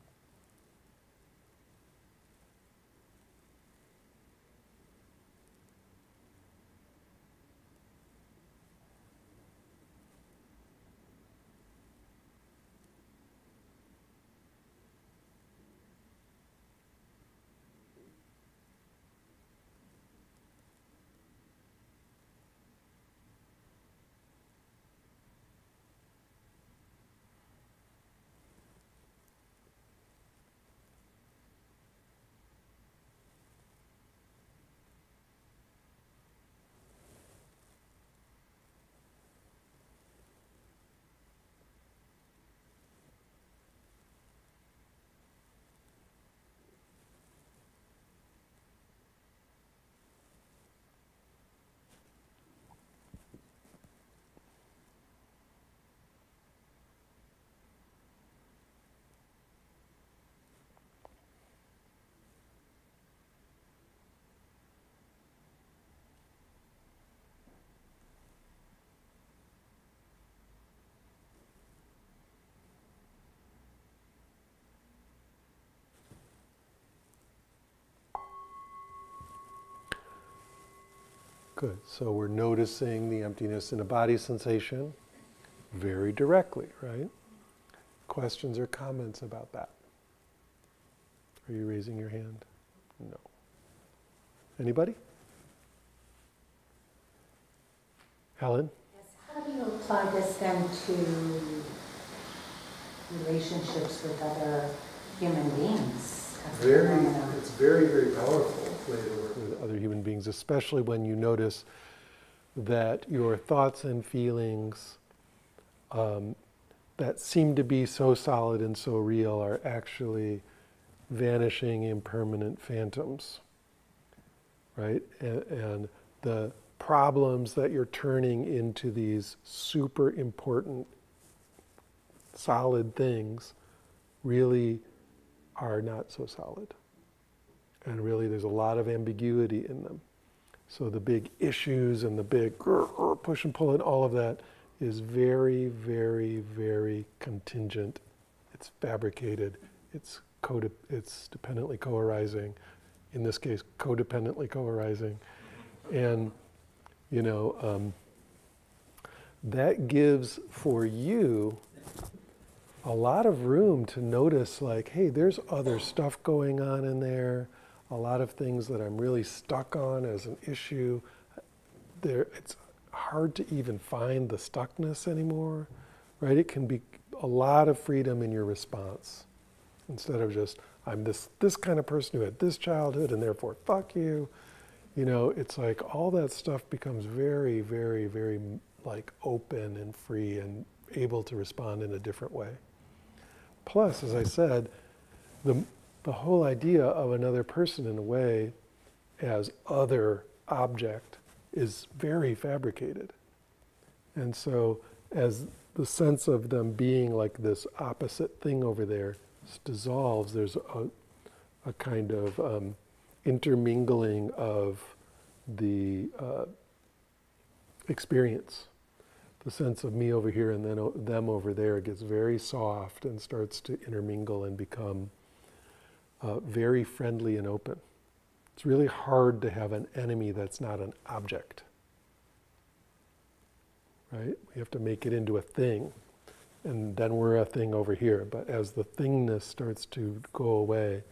Good. So we're noticing the emptiness in a body sensation very directly, right? Questions or comments about that? Are you raising your hand? No. Anybody? Helen? Yes. How do you apply this then to relationships with other human beings? It's very, very powerful way to work with other human beings, especially when you notice that your thoughts and feelings that seem to be so solid and so real are actually vanishing impermanent phantoms, right? And the problems that you're turning into these super important solid things really are not so solid. And really there's a lot of ambiguity in them. So the big issues and the big push and pull and all of that is very, very, very contingent. It's fabricated. It's dependently co-arising. In this case, codependently co-arising. And, that gives for you a lot of room to notice, like, hey, there's other stuff going on in there, a lot of things that I'm really stuck on as an issue. It's hard to even find the stuckness anymore, right? It can be a lot of freedom in your response. Instead of just, I'm this kind of person who had this childhood and therefore fuck you. It's like all that stuff becomes very, very, very like open and free and able to respond in a different way. Plus, as I said, the whole idea of another person in a way as other object is very fabricated. And so as the sense of them being like this opposite thing over there dissolves, there's a kind of intermingling of the experience. The sense of me over here and then them over there gets very soft and starts to intermingle and become very friendly and open. It's really hard to have an enemy that's not an object, right? We have to make it into a thing, and then we're a thing over here. But as the thingness starts to go away,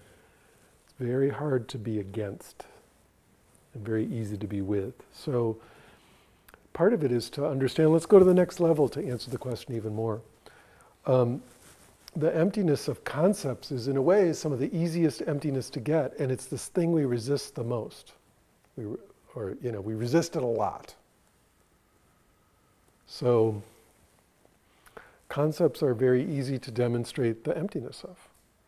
it's very hard to be against and very easy to be with. So part of it is to understand, let's go to the next level to answer the question even more. The emptiness of concepts is in a way some of the easiest emptiness to get, and it's this thing we resist the most. We resist it a lot. So concepts are very easy to demonstrate the emptiness of,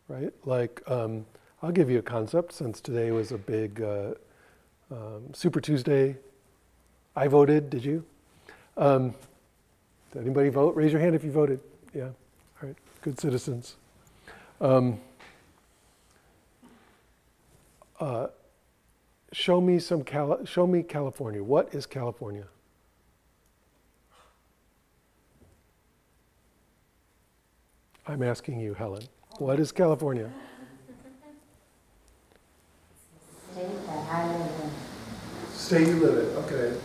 right? Like, I'll give you a concept, since today was a big Super Tuesday. I voted, did you? Did anybody vote? Raise your hand if you voted. Yeah, all right, good citizens. Show me California. What is California? I'm asking you, Helen. What is California? State that I live in. State you live in, okay.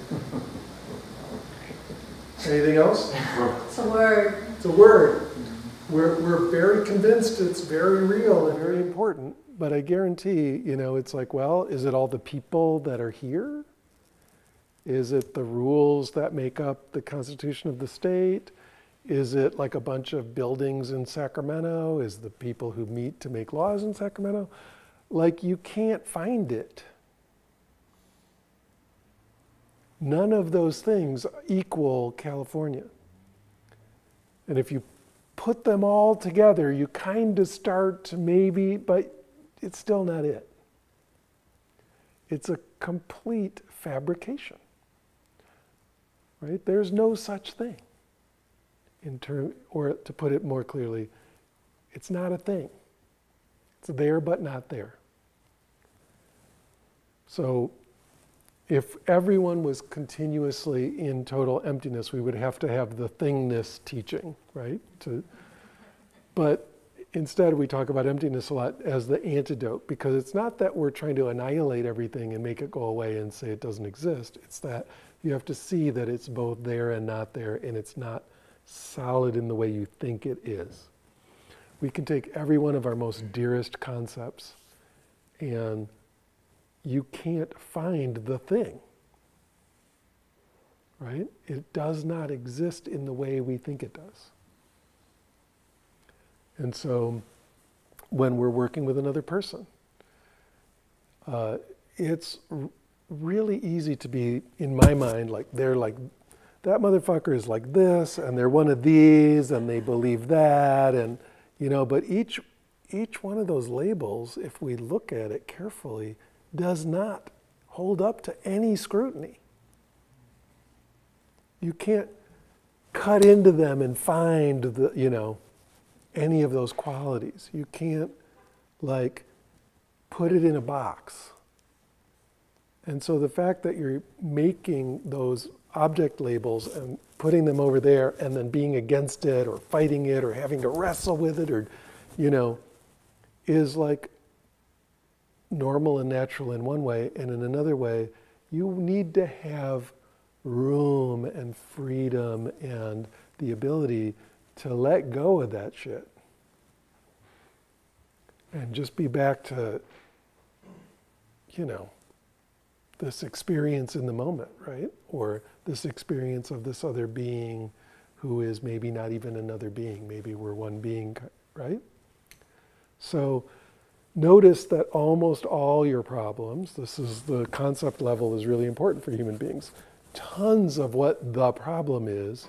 Anything else? It's a word. It's a word. We're very convinced it's very real and very important, but I guarantee, it's like, well, is it all the people that are here? Is it the rules that make up the Constitution of the state? Is it like a bunch of buildings in Sacramento? Is the people who meet to make laws in Sacramento? Like, you can't find it. None of those things equal California. And if you put them all together, you kind of start to maybe, but it's still not it. It's a complete fabrication, right? There's no such thing. Or to put it more clearly, it's not a thing. It's there but not there. So if everyone was continuously in total emptiness, we would have to have the thingness teaching, right? But instead we talk about emptiness a lot as the antidote, because it's not that we're trying to annihilate everything and make it go away and say it doesn't exist. It's that you have to see that it's both there and not there, and it's not solid in the way you think it is. We can take every one of our most dearest concepts, and you can't find the thing, right? It does not exist in the way we think it does. And so when we're working with another person, it's really easy to be, in my mind, like they're like, that motherfucker is like this, and they're one of these, and they believe that, and but each one of those labels, if we look at it carefully, does not hold up to any scrutiny. You can't cut into them and find any of those qualities. You can't put it in a box. And so the fact that you're making those object labels and putting them over there and then being against it or fighting it or having to wrestle with it or, is like normal and natural in one way, and in another way, you need to have room and freedom and the ability to let go of that shit. And just be back to, this experience in the moment, right? Or this experience of this other being who is maybe not even another being. Maybe we're one being, right? So notice that almost all your problems, this is the concept level is really important for human beings. Tons of what the problem is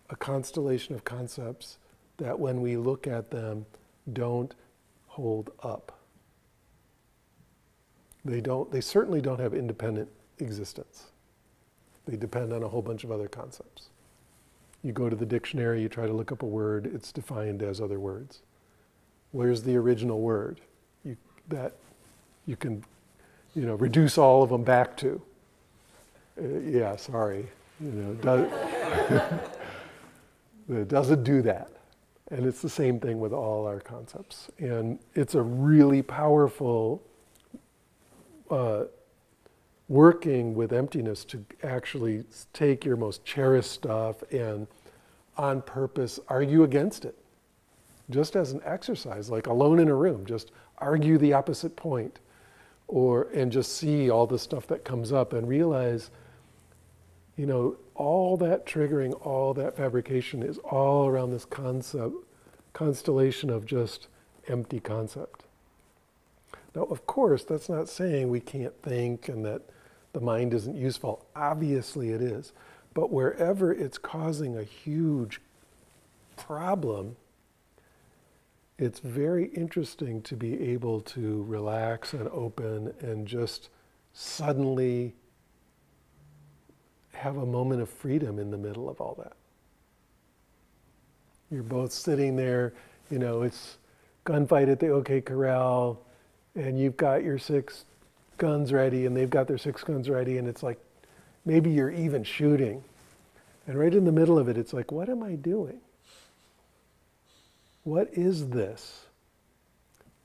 a constellation of concepts that when we look at them don't hold up. They certainly don't have independent existence. They depend on a whole bunch of other concepts. You go to the dictionary, you try to look up a word, it's defined as other words. Where's the original word that you can, reduce all of them back to? Yeah, sorry. It doesn't do that. And it's the same thing with all our concepts. And it's a really powerful working with emptiness to actually take your most cherished stuff and on purpose argue against it. Just as an exercise, like alone in a room, just argue the opposite point and just see all the stuff that comes up and realize, all that triggering, all that fabrication is all around this constellation of just empty concept. Now, of course, that's not saying we can't think and that the mind isn't useful. Obviously it is. But wherever it's causing a huge problem, it's very interesting to be able to relax and open and just suddenly have a moment of freedom in the middle of all that. You're both sitting there, it's gunfight at the OK Corral, and you've got your 6 guns ready, and they've got their 6 guns ready, and it's like, maybe you're even shooting. And right in the middle of it, it's like, what am I doing? What is this?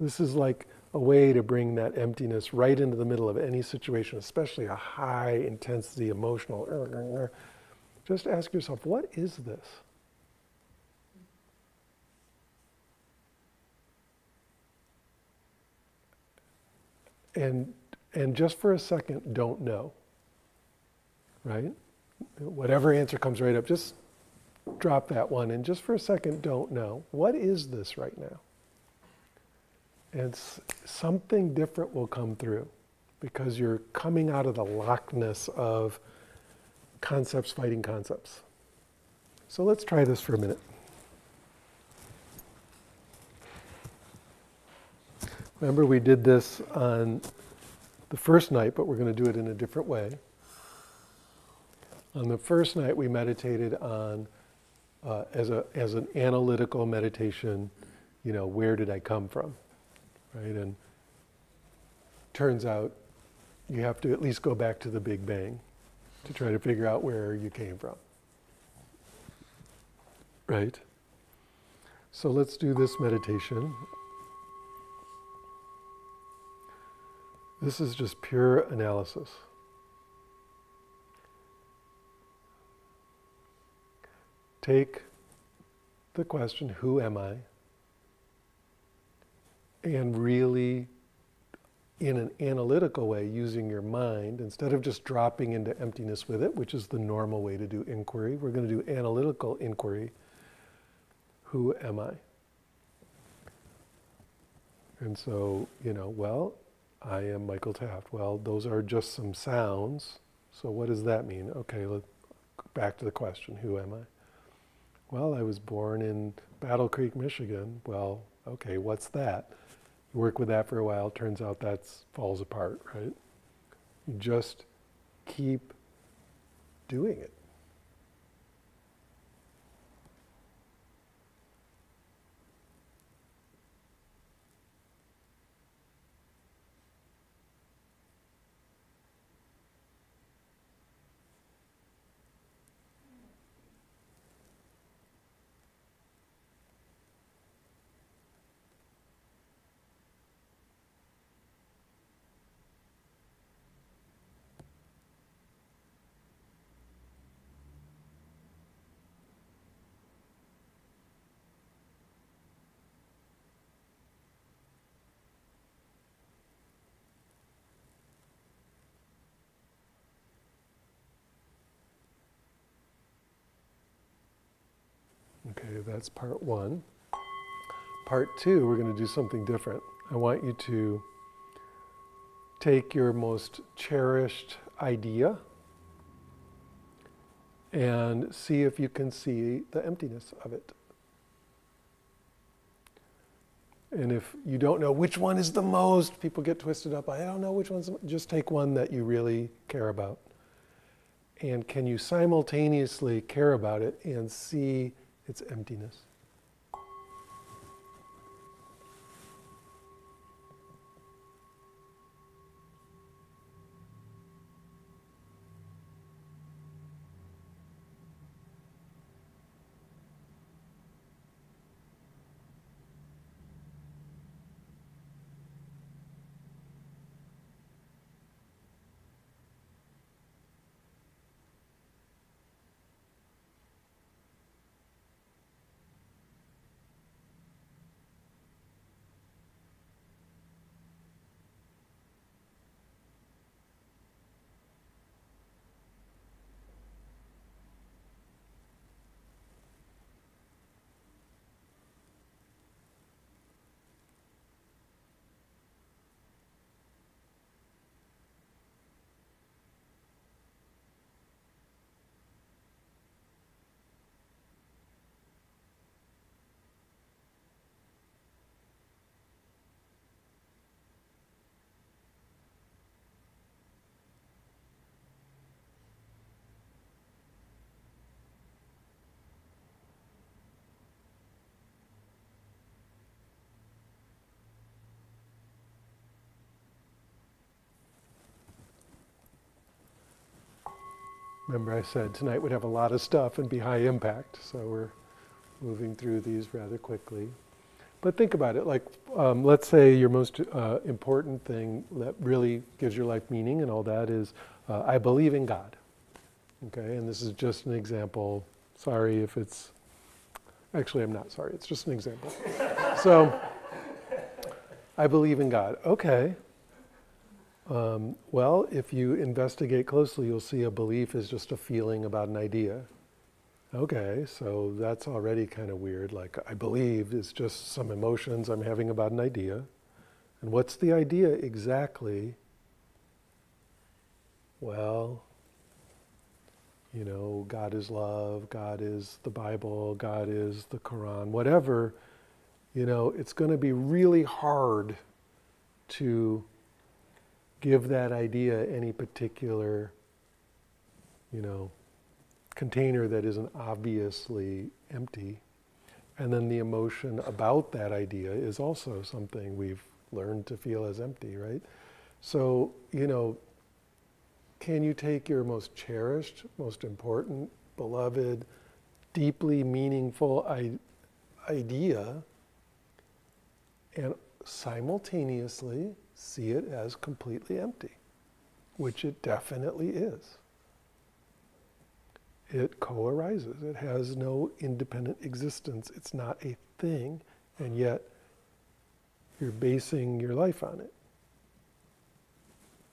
This is like a way to bring that emptiness right into the middle of any situation, especially a high intensity emotional. Just ask yourself, what is this? And just for a second, don't know, right? Whatever answer comes right up, just drop that one, and just for a second, don't know. What is this right now? And something different will come through because you're coming out of the lockness of concepts fighting concepts. So let's try this for a minute. Remember, we did this on the first night, but we're going to do it in a different way. On the first night, we meditated on, as an analytical meditation, where did I come from, right? And turns out you have to at least go back to the Big Bang to try to figure out where you came from, right? So let's do this meditation. This is just pure analysis. Take the question, who am I? And really, in an analytical way, using your mind, instead of just dropping into emptiness with it, which is the normal way to do inquiry, we're going to do analytical inquiry. Who am I? And so, I am Michael Taft. Well, those are just some sounds. So what does that mean? Okay, let's go back to the question, who am I? Well, I was born in Battle Creek, Michigan. Well, okay, what's that? You work with that for a while, turns out that falls apart, right? You just keep doing it. that's part one. Part two, we're going to do something different. I want you to take your most cherished idea and see if you can see the emptiness of it. And if you don't know which one is the most, people get twisted up. I don't know which one's, just take one that you really care about. And can you simultaneously care about it and see its emptiness? Remember I said tonight would have a lot of stuff and be high impact, so we're moving through these rather quickly. But think about it, like let's say your most important thing that really gives your life meaning and all that is, I believe in God. Okay, and this is just an example. Sorry if it's, actually I'm not sorry, it's just an example. So, I believe in God. Okay. Well, if you investigate closely, you'll see a belief is just a feeling about an idea. Okay, so that's already kind of weird. Like, I believe is just some emotions I'm having about an idea. And what's the idea exactly? Well, you know, God is love, God is the Bible, God is the Quran, whatever. You know, it's going to be really hard to give that idea any particular, you know, container that isn't obviously empty. And then the emotion about that idea is also something we've learned to feel as empty, right? So, you know, can you take your most cherished, most important, beloved, deeply meaningful idea and simultaneously see it as completely empty, which it definitely is. It co-arises. It has no independent existence. It's not a thing, and yet you're basing your life on it.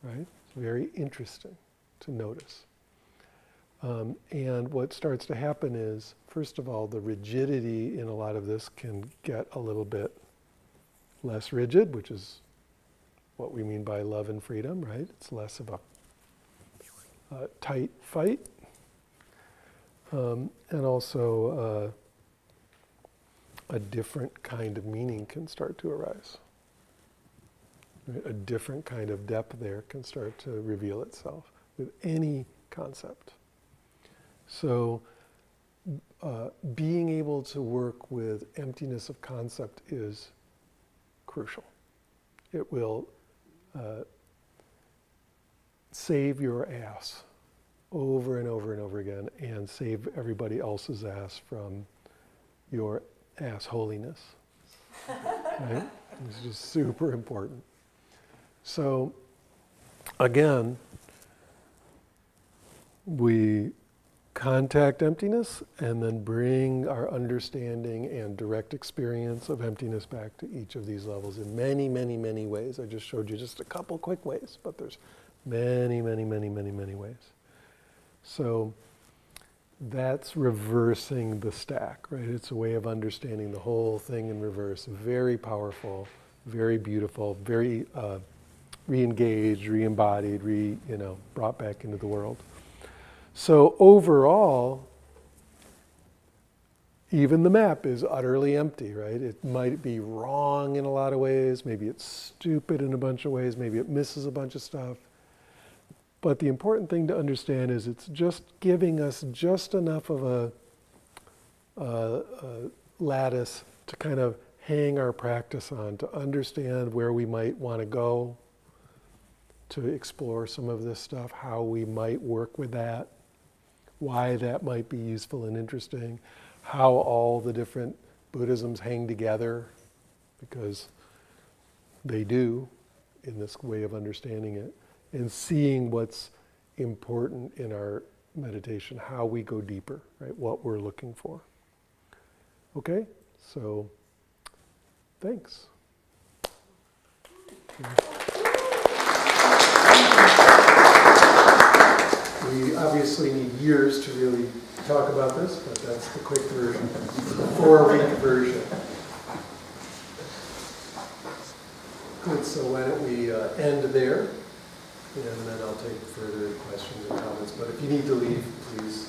Right? It's very interesting to notice. And what starts to happen is, first of all, the rigidity in a lot of this can get a little bit less rigid, which is what we mean by love and freedom, right? It's less of a tight fight. And also a different kind of meaning can start to arise. Right? A different kind of depth there can start to reveal itself with any concept. So being able to work with emptiness of concept is crucial. It will save your ass over and over and over again and save everybody else's ass from your assholiness. Right? It's just super important. So, again, we contact emptiness and then bring our understanding and direct experience of emptiness back to each of these levels in many, many, many ways. I just showed you just a couple quick ways, but there's many, many, many, many, many ways. So that's reversing the stack, right? It's a way of understanding the whole thing in reverse. Very powerful, very beautiful, very re-engaged, re-embodied, brought back into the world. So overall, even the map is utterly empty, right? It might be wrong in a lot of ways, maybe it's stupid in a bunch of ways, maybe it misses a bunch of stuff. But the important thing to understand is it's just giving us just enough of a lattice to kind of hang our practice on, to understand where we might want to go, to explore some of this stuff, how we might work with that, why that might be useful and interesting, how all the different Buddhisms hang together, because they do in this way of understanding it, and seeing what's important in our meditation, how we go deeper, right? What we're looking for. Okay? So, thanks. We obviously need years to really talk about this, but that's the quick version, the 4-week version. Good, so why don't we end there, and then I'll take further questions and comments. But if you need to leave, please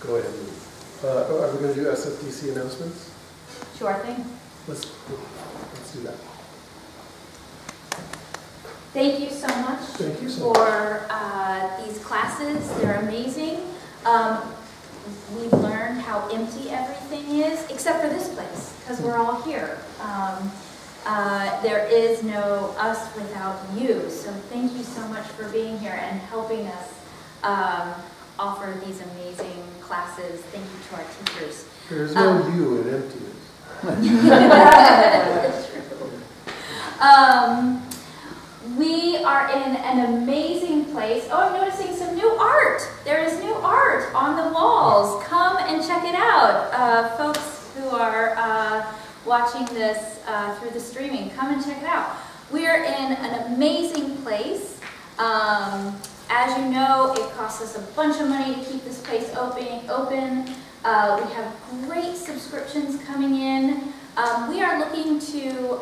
go ahead and leave. Are we going to do SFDC announcements? Sure thing. Let's do that. Thank you so much for these classes. They're amazing. We've learned how empty everything is, except for this place, because we're all here. There is no us without you. So thank you so much for being here and helping us offer these amazing classes. Thank you to our teachers. There's no you in emptiness. That's true. We are in an amazing place. Oh, I'm noticing some new art. There is new art on the walls. Come and check it out. Folks who are watching this through the streaming, come and check it out. We're in an amazing place. As you know, it costs us a bunch of money to keep this place open. We have great subscriptions coming in. We are looking to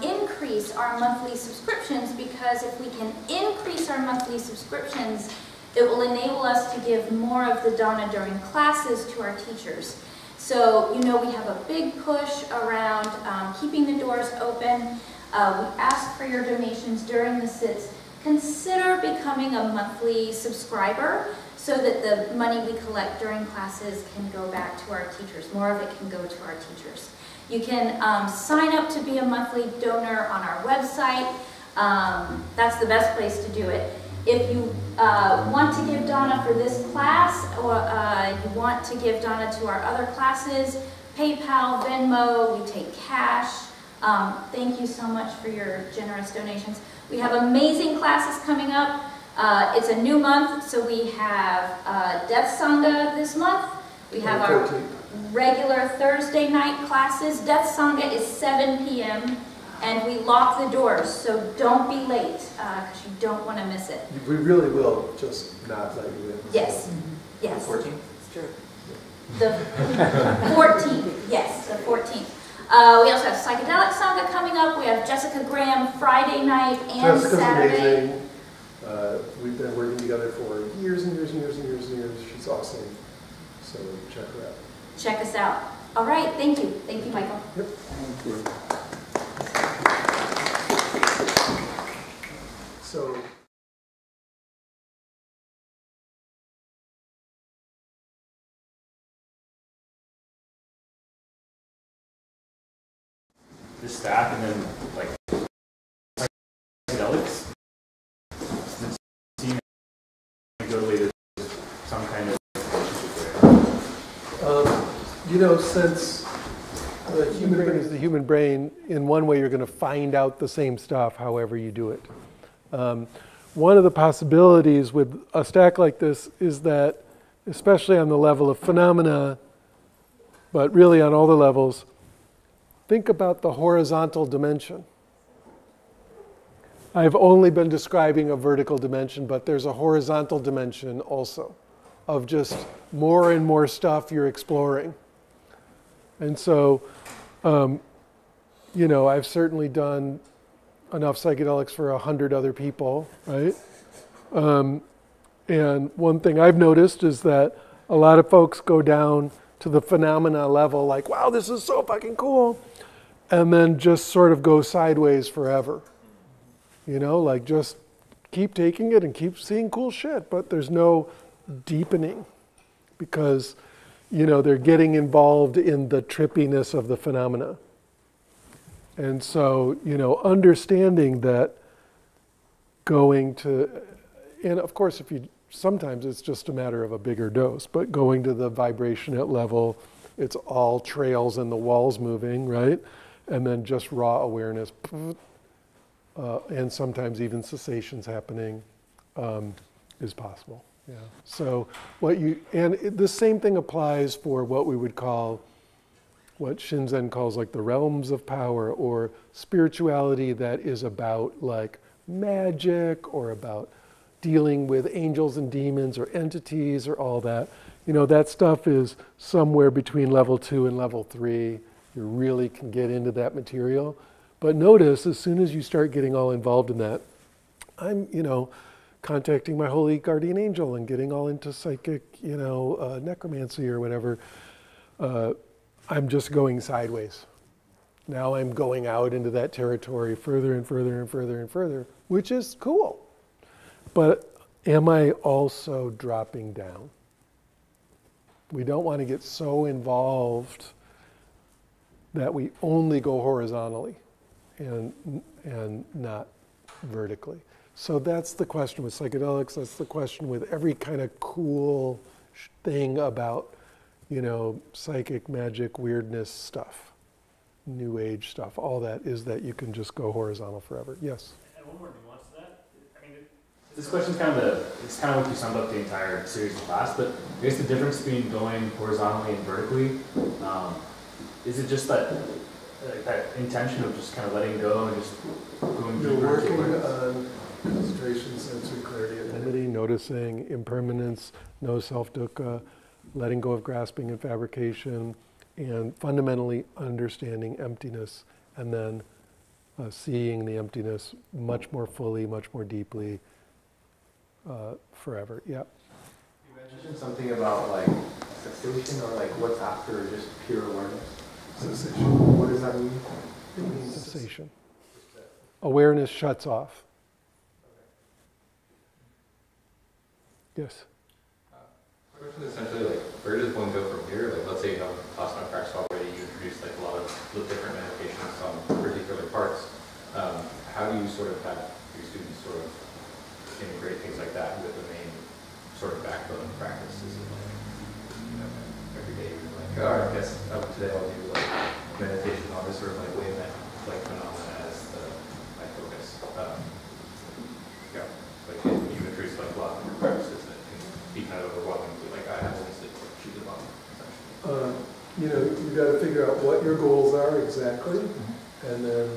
increase our monthly subscriptions, because if we can increase our monthly subscriptions, it will enable us to give more of the dana during classes to our teachers. So, you know, we have a big push around keeping the doors open. We ask for your donations during the sits. Consider becoming a monthly subscriber so that the money we collect during classes can go back to our teachers. More of it can go to our teachers. You can sign up to be a monthly donor on our website. That's the best place to do it. If you want to give dana for this class, or you want to give dana to our other classes, PayPal, Venmo, we take cash. Thank you so much for your generous donations. We have amazing classes coming up. It's a new month, so we have Death Sangha this month. We have our regular Thursday night classes. Death Sangha is 7 p.m. and we lock the doors, so don't be late, because you don't want to miss it. We really will just not let you in. Yes, yes. The 14th? It's true. The 14th, yes, the 14th. We also have Psychedelic Sangha coming up. We have Jessica Graham Friday night and Jessica's Saturday. amazing. We've been working together for years and years and years and years and years. She's awesome. So check her out. Check us out. All right, thank you. Thank you, Michael. Yep. Thank you. So. This stack, and then like psychedelics. Seeing there's some kind of you know, since the human brain is the human brain, in one way you're going to find out the same stuff however you do it. One of the possibilities with a stack like this is that, especially on the level of phenomena, but really on all the levels, think about the horizontal dimension. I've only been describing a vertical dimension, but there's a horizontal dimension also of just more and more stuff you're exploring. And so, I've certainly done enough psychedelics for 100 other people, right? And one thing I've noticed is that a lot of folks go down to the phenomena level, like, wow, this is so fucking cool, and then just sort of go sideways forever. Like just keep taking it and keep seeing cool shit, but there's no deepening because, they're getting involved in the trippiness of the phenomena. And so, understanding that going to, and of course, sometimes it's just a matter of a bigger dose, but going to the vibration at level, it's all trails and the walls moving, right? And then just raw awareness, and sometimes even cessations happening is possible. Yeah. So the same thing applies for what we would call, what Shinzen calls like the realms of power, or spirituality that is about like magic or about dealing with angels and demons or entities or all that. That stuff is somewhere between level 2 and level 3. You really can get into that material. But notice, as soon as you start getting all involved in that, I'm, contacting my holy guardian angel and getting all into psychic, necromancy or whatever, I'm just going sideways. Now I'm going out into that territory further and further and further and further, which is cool. But am I also dropping down? We don't want to get so involved that we only go horizontally and not vertically. So that's the question with psychedelics. That's the question with every kind of cool thing about, psychic, magic, weirdness stuff, new age stuff. All that is that you can just go horizontal forever. Yes? And one more nuance to that. I mean, this question's it's kind of like you summed up the entire series of class, but I guess the difference between going horizontally and vertically, is it just that intention of just kind of letting go and just going You're deeper? working on concentration, sensory clarity, equanimity, noticing impermanence, no self-dukkha, letting go of grasping and fabrication, and fundamentally understanding emptiness, and then seeing the emptiness much more fully, much more deeply, forever. Yeah. You mentioned something about like cessation or like what's after just pure awareness. Cessation. What does that mean? It means cessation. Awareness shuts off. Yes. My question is essentially like, where does one go from here? Like, let's say you have plasma practice already, you introduced like a lot of different meditations on particular parts. How do you sort of have your students sort of integrate things like that with the main sort of backbone of practice? Is it like, every day you're like, all right, I guess today I'll do like meditation on this sort of like way like phenomena as my focus. Yeah, like you introduce like a lot of different practices that can be kind of overwhelming. Like I have only six like shoot them up. You got to figure out what your goals are exactly, and then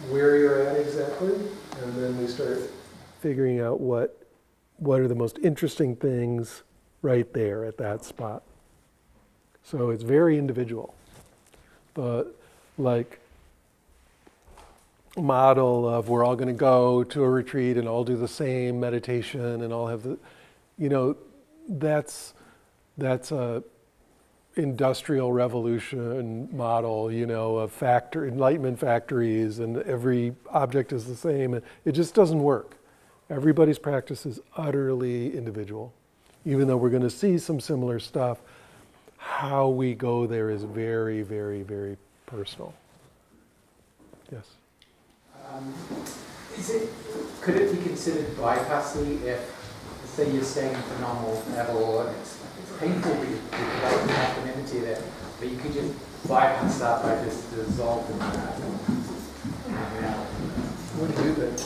where you're at exactly, and then we start figuring out what are the most interesting things right there at that spot. So it's very individual. The model of we're all going to go to a retreat and all do the same meditation and all have the, that's a industrial revolution model, of enlightenment factories, and every object is the same. And it just doesn't work. Everybody's practice is utterly individual. Even though we're going to see some similar stuff, how we go there is very, very, very personal. Yes? Could it be considered bypassing if, say, you're staying at the normal level and it's painful to develop equanimity there, but you could just bypass that by just dissolving that? What do you think?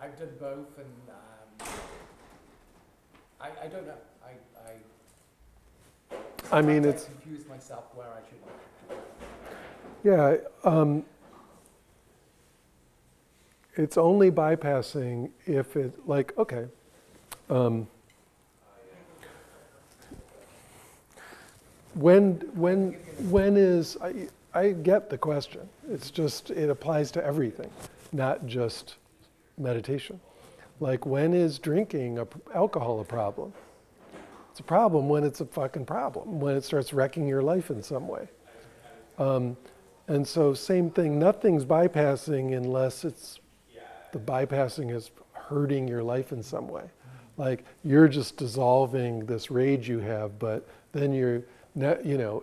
I've done both, and I don't know. I mean, it's confused myself where I should. Yeah, it's only bypassing if it, okay, When is, I get the question. It's just, it applies to everything, not just meditation. Like, when is drinking alcohol a problem? It's a problem when it's a fucking problem, when it starts wrecking your life in some way. And so same thing, nothing's bypassing unless the bypassing is hurting your life in some way. Like, you're just dissolving this rage you have, but then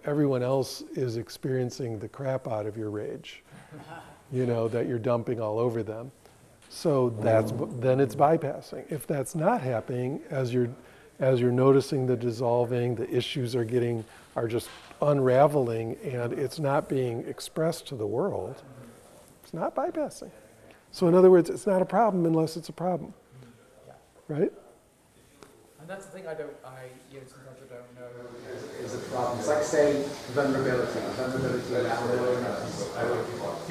everyone else is experiencing the crap out of your rage, that you're dumping all over them. So then it's bypassing. If that's not happening, as you're noticing the dissolving, the issues are just unraveling, and it's not being expressed to the world, it's not bypassing. So in other words, it's not a problem unless it's a problem, right? And that's the thing sometimes I don't know is a problem. It's like, say, vulnerability around awareness. I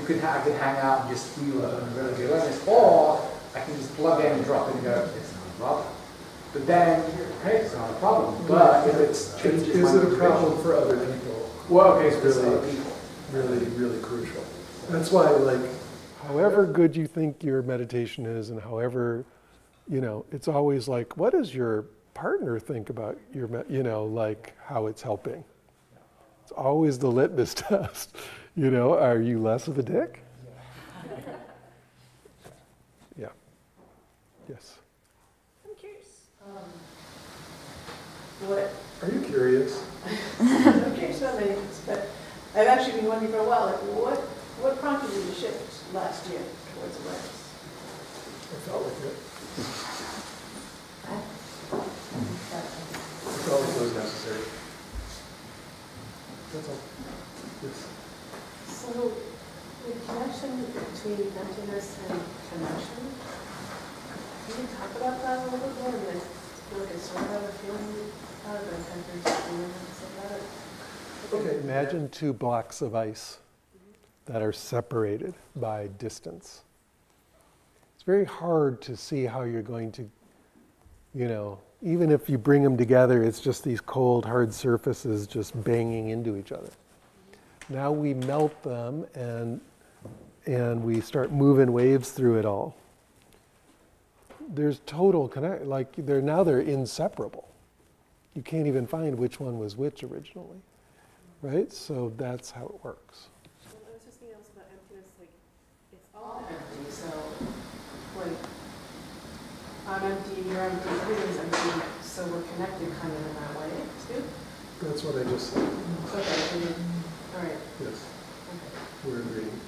can hang out and just feel vulnerability awareness, or I can just plug in and drop in and go, it's not a problem. But then, okay, it's not a problem. But if it's changes, is it a problem for other people? Well, okay, it's for other people. Really, really crucial. That's why, however good you think your meditation is, and however, it's always like, what does your partner think about your, how it's helping? It's always the litmus test. Are you less of a dick? Yeah. Yes. I'm curious. What? Are you curious? I'm curious about many things, but I've actually been wondering for a while, what prompted you to shift last year towards awareness? I felt like it. I felt like it was necessary. That's all. Yes. So, the connection between emptiness and connection, can you talk about that a little bit more? I mean, I feel like I sort of have a feeling about it, but I'm kind of curious if you know something about it. Okay, imagine 2 blocks of ice that are separated by distance. It's very hard to see how you're going to, even if you bring them together, it's just these cold, hard surfaces just banging into each other. Now we melt them and we start moving waves through it all. There's total connect, they're inseparable. You can't even find which one was which originally, right? So that's how it works. Well, I was just thinking also about emptiness, it's all empty, so, I'm empty, you're empty, everything's empty, so we're connected kind of in that way, too? That's what I just said. Okay, all right. Yes. Okay. We're agreeing.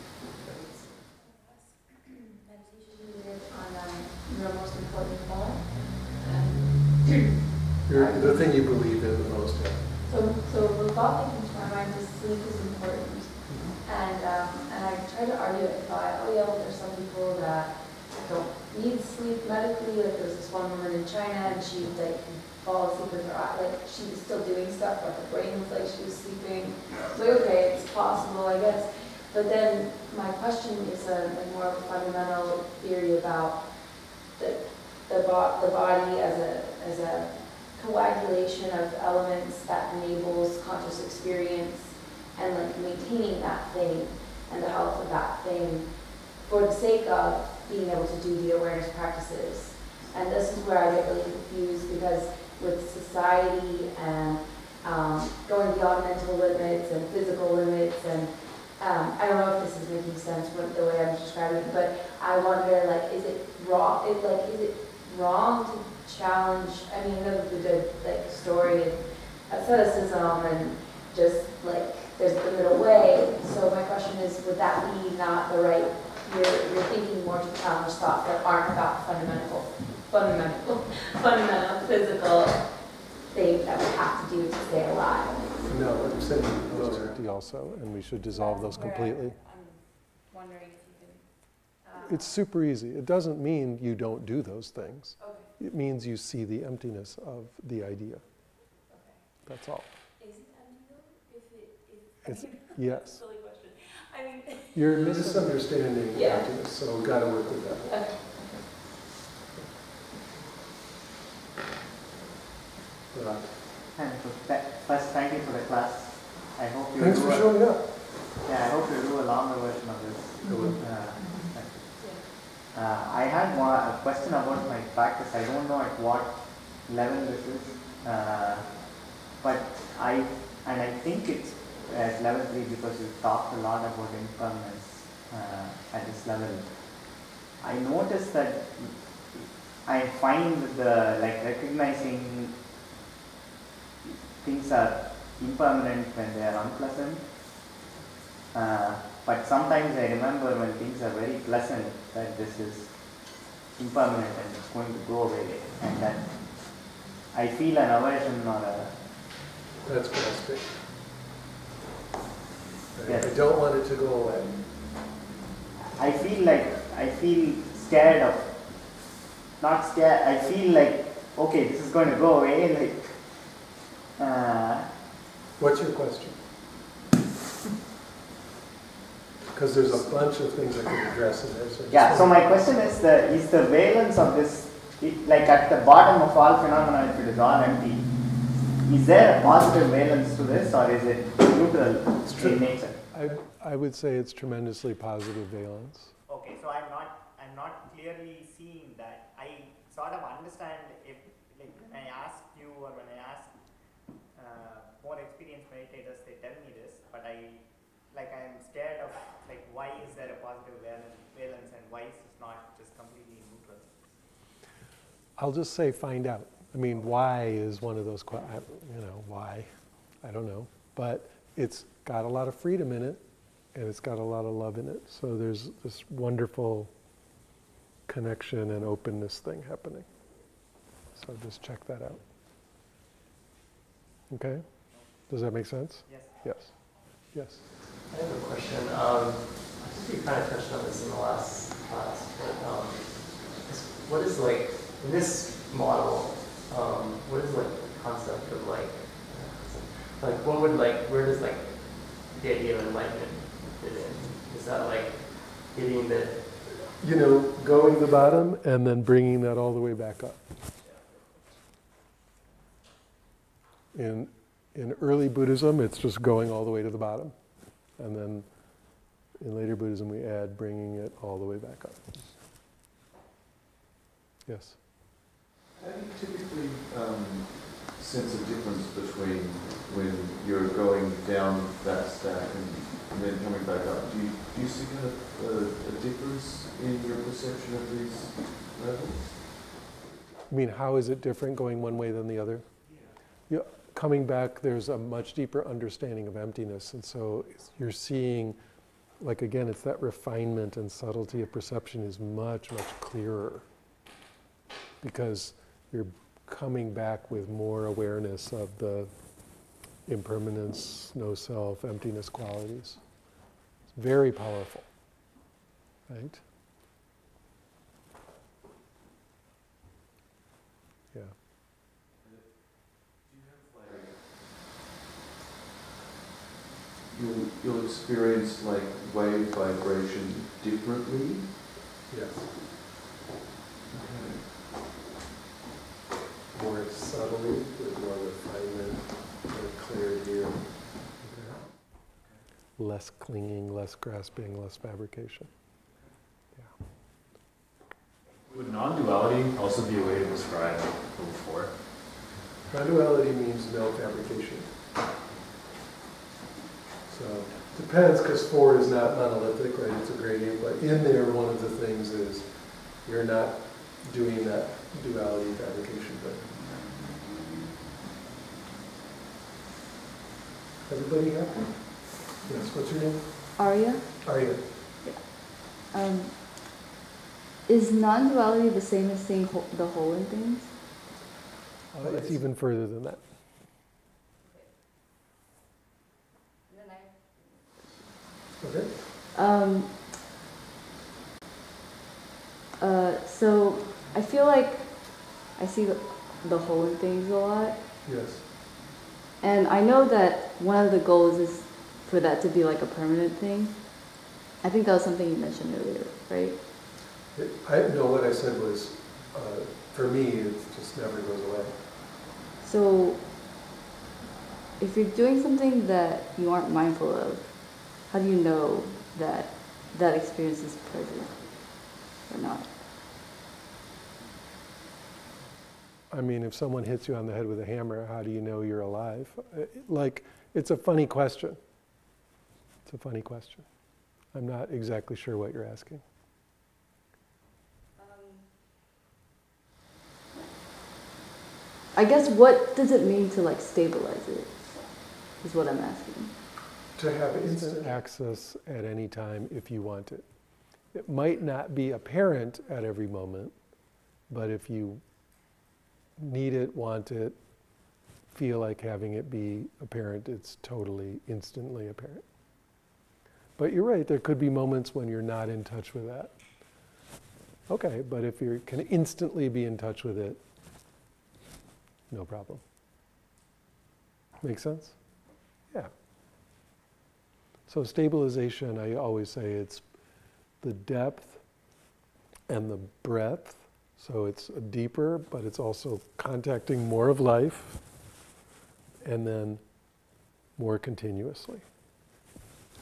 Meditation on your most important thought. The thing you believe in the most. So the thought that comes to my mind is sleep is important. And I tried to argue it. I thought, well, there's some people that don't need sleep medically. Like, there was this one woman in China, and she would fall asleep with her eye. She was still doing stuff, but her brain was like she was sleeping. So okay, it's possible, I guess. But then my question is more of a fundamental theory about the body as a coagulation of elements that enables conscious experience, and maintaining that thing and the health of that thing for the sake of being able to do the awareness practices. And this is where I get really confused, because with society and going beyond mental limits and physical limits, and I don't know if this is making sense the way I'm describing it, but I wonder, is it wrong? Is it wrong to challenge? I mean, there's a good story of asceticism and just there's the middle way. So my question is, would that be not the right? You're thinking more to challenge thoughts that aren't about fundamental physical things that we have to do to stay alive. No, I'm saying those are empty also, and we should dissolve those completely. I'm wondering if you can... It's super easy. It doesn't mean you don't do those things. Okay. It means you see the emptiness of the idea. Okay. That's all. Is it empty though? Yes. Silly question. I mean... You're misunderstanding emptiness, so we've got to work with that. Okay. Right. And first, thank you for the class. I hope you Thanks do for showing up. Yeah, I hope you do a longer version of this. I had a question about my practice. I don't know at what level this is, but I think it's at level 3 because you talked a lot about impermanence at this level. I noticed that I find the recognizing things are impermanent when they are unpleasant. But sometimes I remember when things are very pleasant that this is impermanent and it's going to go away, and that I feel an aversion or a... That's grasping. Yes. I don't want it to go away. I feel scared of, not scared, I feel like, okay, this is going to go away, What's your question? Because there's a bunch of things I could address in there. So my question is the valence of this, like at the bottom of all phenomena, if it is all empty, is there a positive valence to this, or is it neutral in nature? I would say it's tremendously positive valence. Okay, so I'm not clearly seeing that. I sort of understand if, like, when I ask you or when I ask more experienced meditators, they tell me this, but I'm scared of, why is there a positive valence and why is this not just completely neutral? I'll just say find out. I mean, why is one of those, why? I don't know. But it's got a lot of freedom in it, and it's got a lot of love in it. So there's this wonderful connection and openness thing happening. So just check that out. Okay? Does that make sense? Yes. Yes. Yes. I have a question. I think you kind of touched on this in the last class, but what is in this model, what is the concept of what would where does the idea of enlightenment fit in? Is that hitting the... Going to the bottom and then bringing that all the way back up. In early Buddhism, it's just going all the way to the bottom. And then in later Buddhism, we add bringing it all the way back up. Yes? How do you typically sense a difference between when you're going down that stack and then coming back up? Do you see kind of a difference in your perception of these levels? I mean, how is it different going one way than the other? Yeah. Coming back, there's a much deeper understanding of emptiness. And so you're seeing, again, it's that refinement and subtlety of perception is much, much clearer. Because you're coming back with more awareness of the impermanence, no self, emptiness qualities. It's very powerful, right? Yeah. You'll experience wave vibration differently? Yes. More subtly, with more refinement, more clarity. Okay. Less clinging, less grasping, less fabrication. Yeah. Would non-duality also be a way to describe Rule 4? Non-duality means no fabrication. So, depends, because 4 is not monolithic, right? It's a gradient, but in there, one of the things is you're not doing that duality fabrication thing. Everybody happy? Yes, what's your name? Arya? Arya. Is non-duality the same as seeing the whole in things? It's even further than that. Okay. So I feel like I see the whole in things a lot. Yes. And I know that one of the goals is for that to be a permanent thing. I think that was something you mentioned earlier, right? I know what I said was, for me, it just never goes away. So if you're doing something that you aren't mindful of, how do you know that that experience is present or not? I mean, if someone hits you on the head with a hammer, how do you know you're alive? Like, it's a funny question. It's a funny question. I'm not exactly sure what you're asking. I guess what does it mean to like stabilize it, is what I'm asking. To have instant access at any time if you want it. It might not be apparent at every moment, but if you need it, want it, feel like having it be apparent, it's totally instantly apparent. But you're right, there could be moments when you're not in touch with that. Okay, but if you can instantly be in touch with it, no problem. Make sense? Yeah. So stabilization, I always say it's the depth and the breadth. So it's deeper, but it's also contacting more of life, and then more continuously.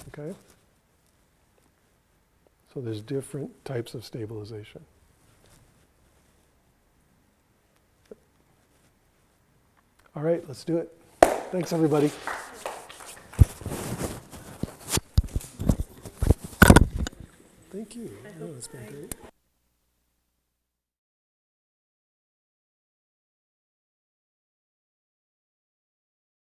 Okay? So there's different types of stabilization. All right, let's do it. Thanks, everybody. Thank you. No, it's been great.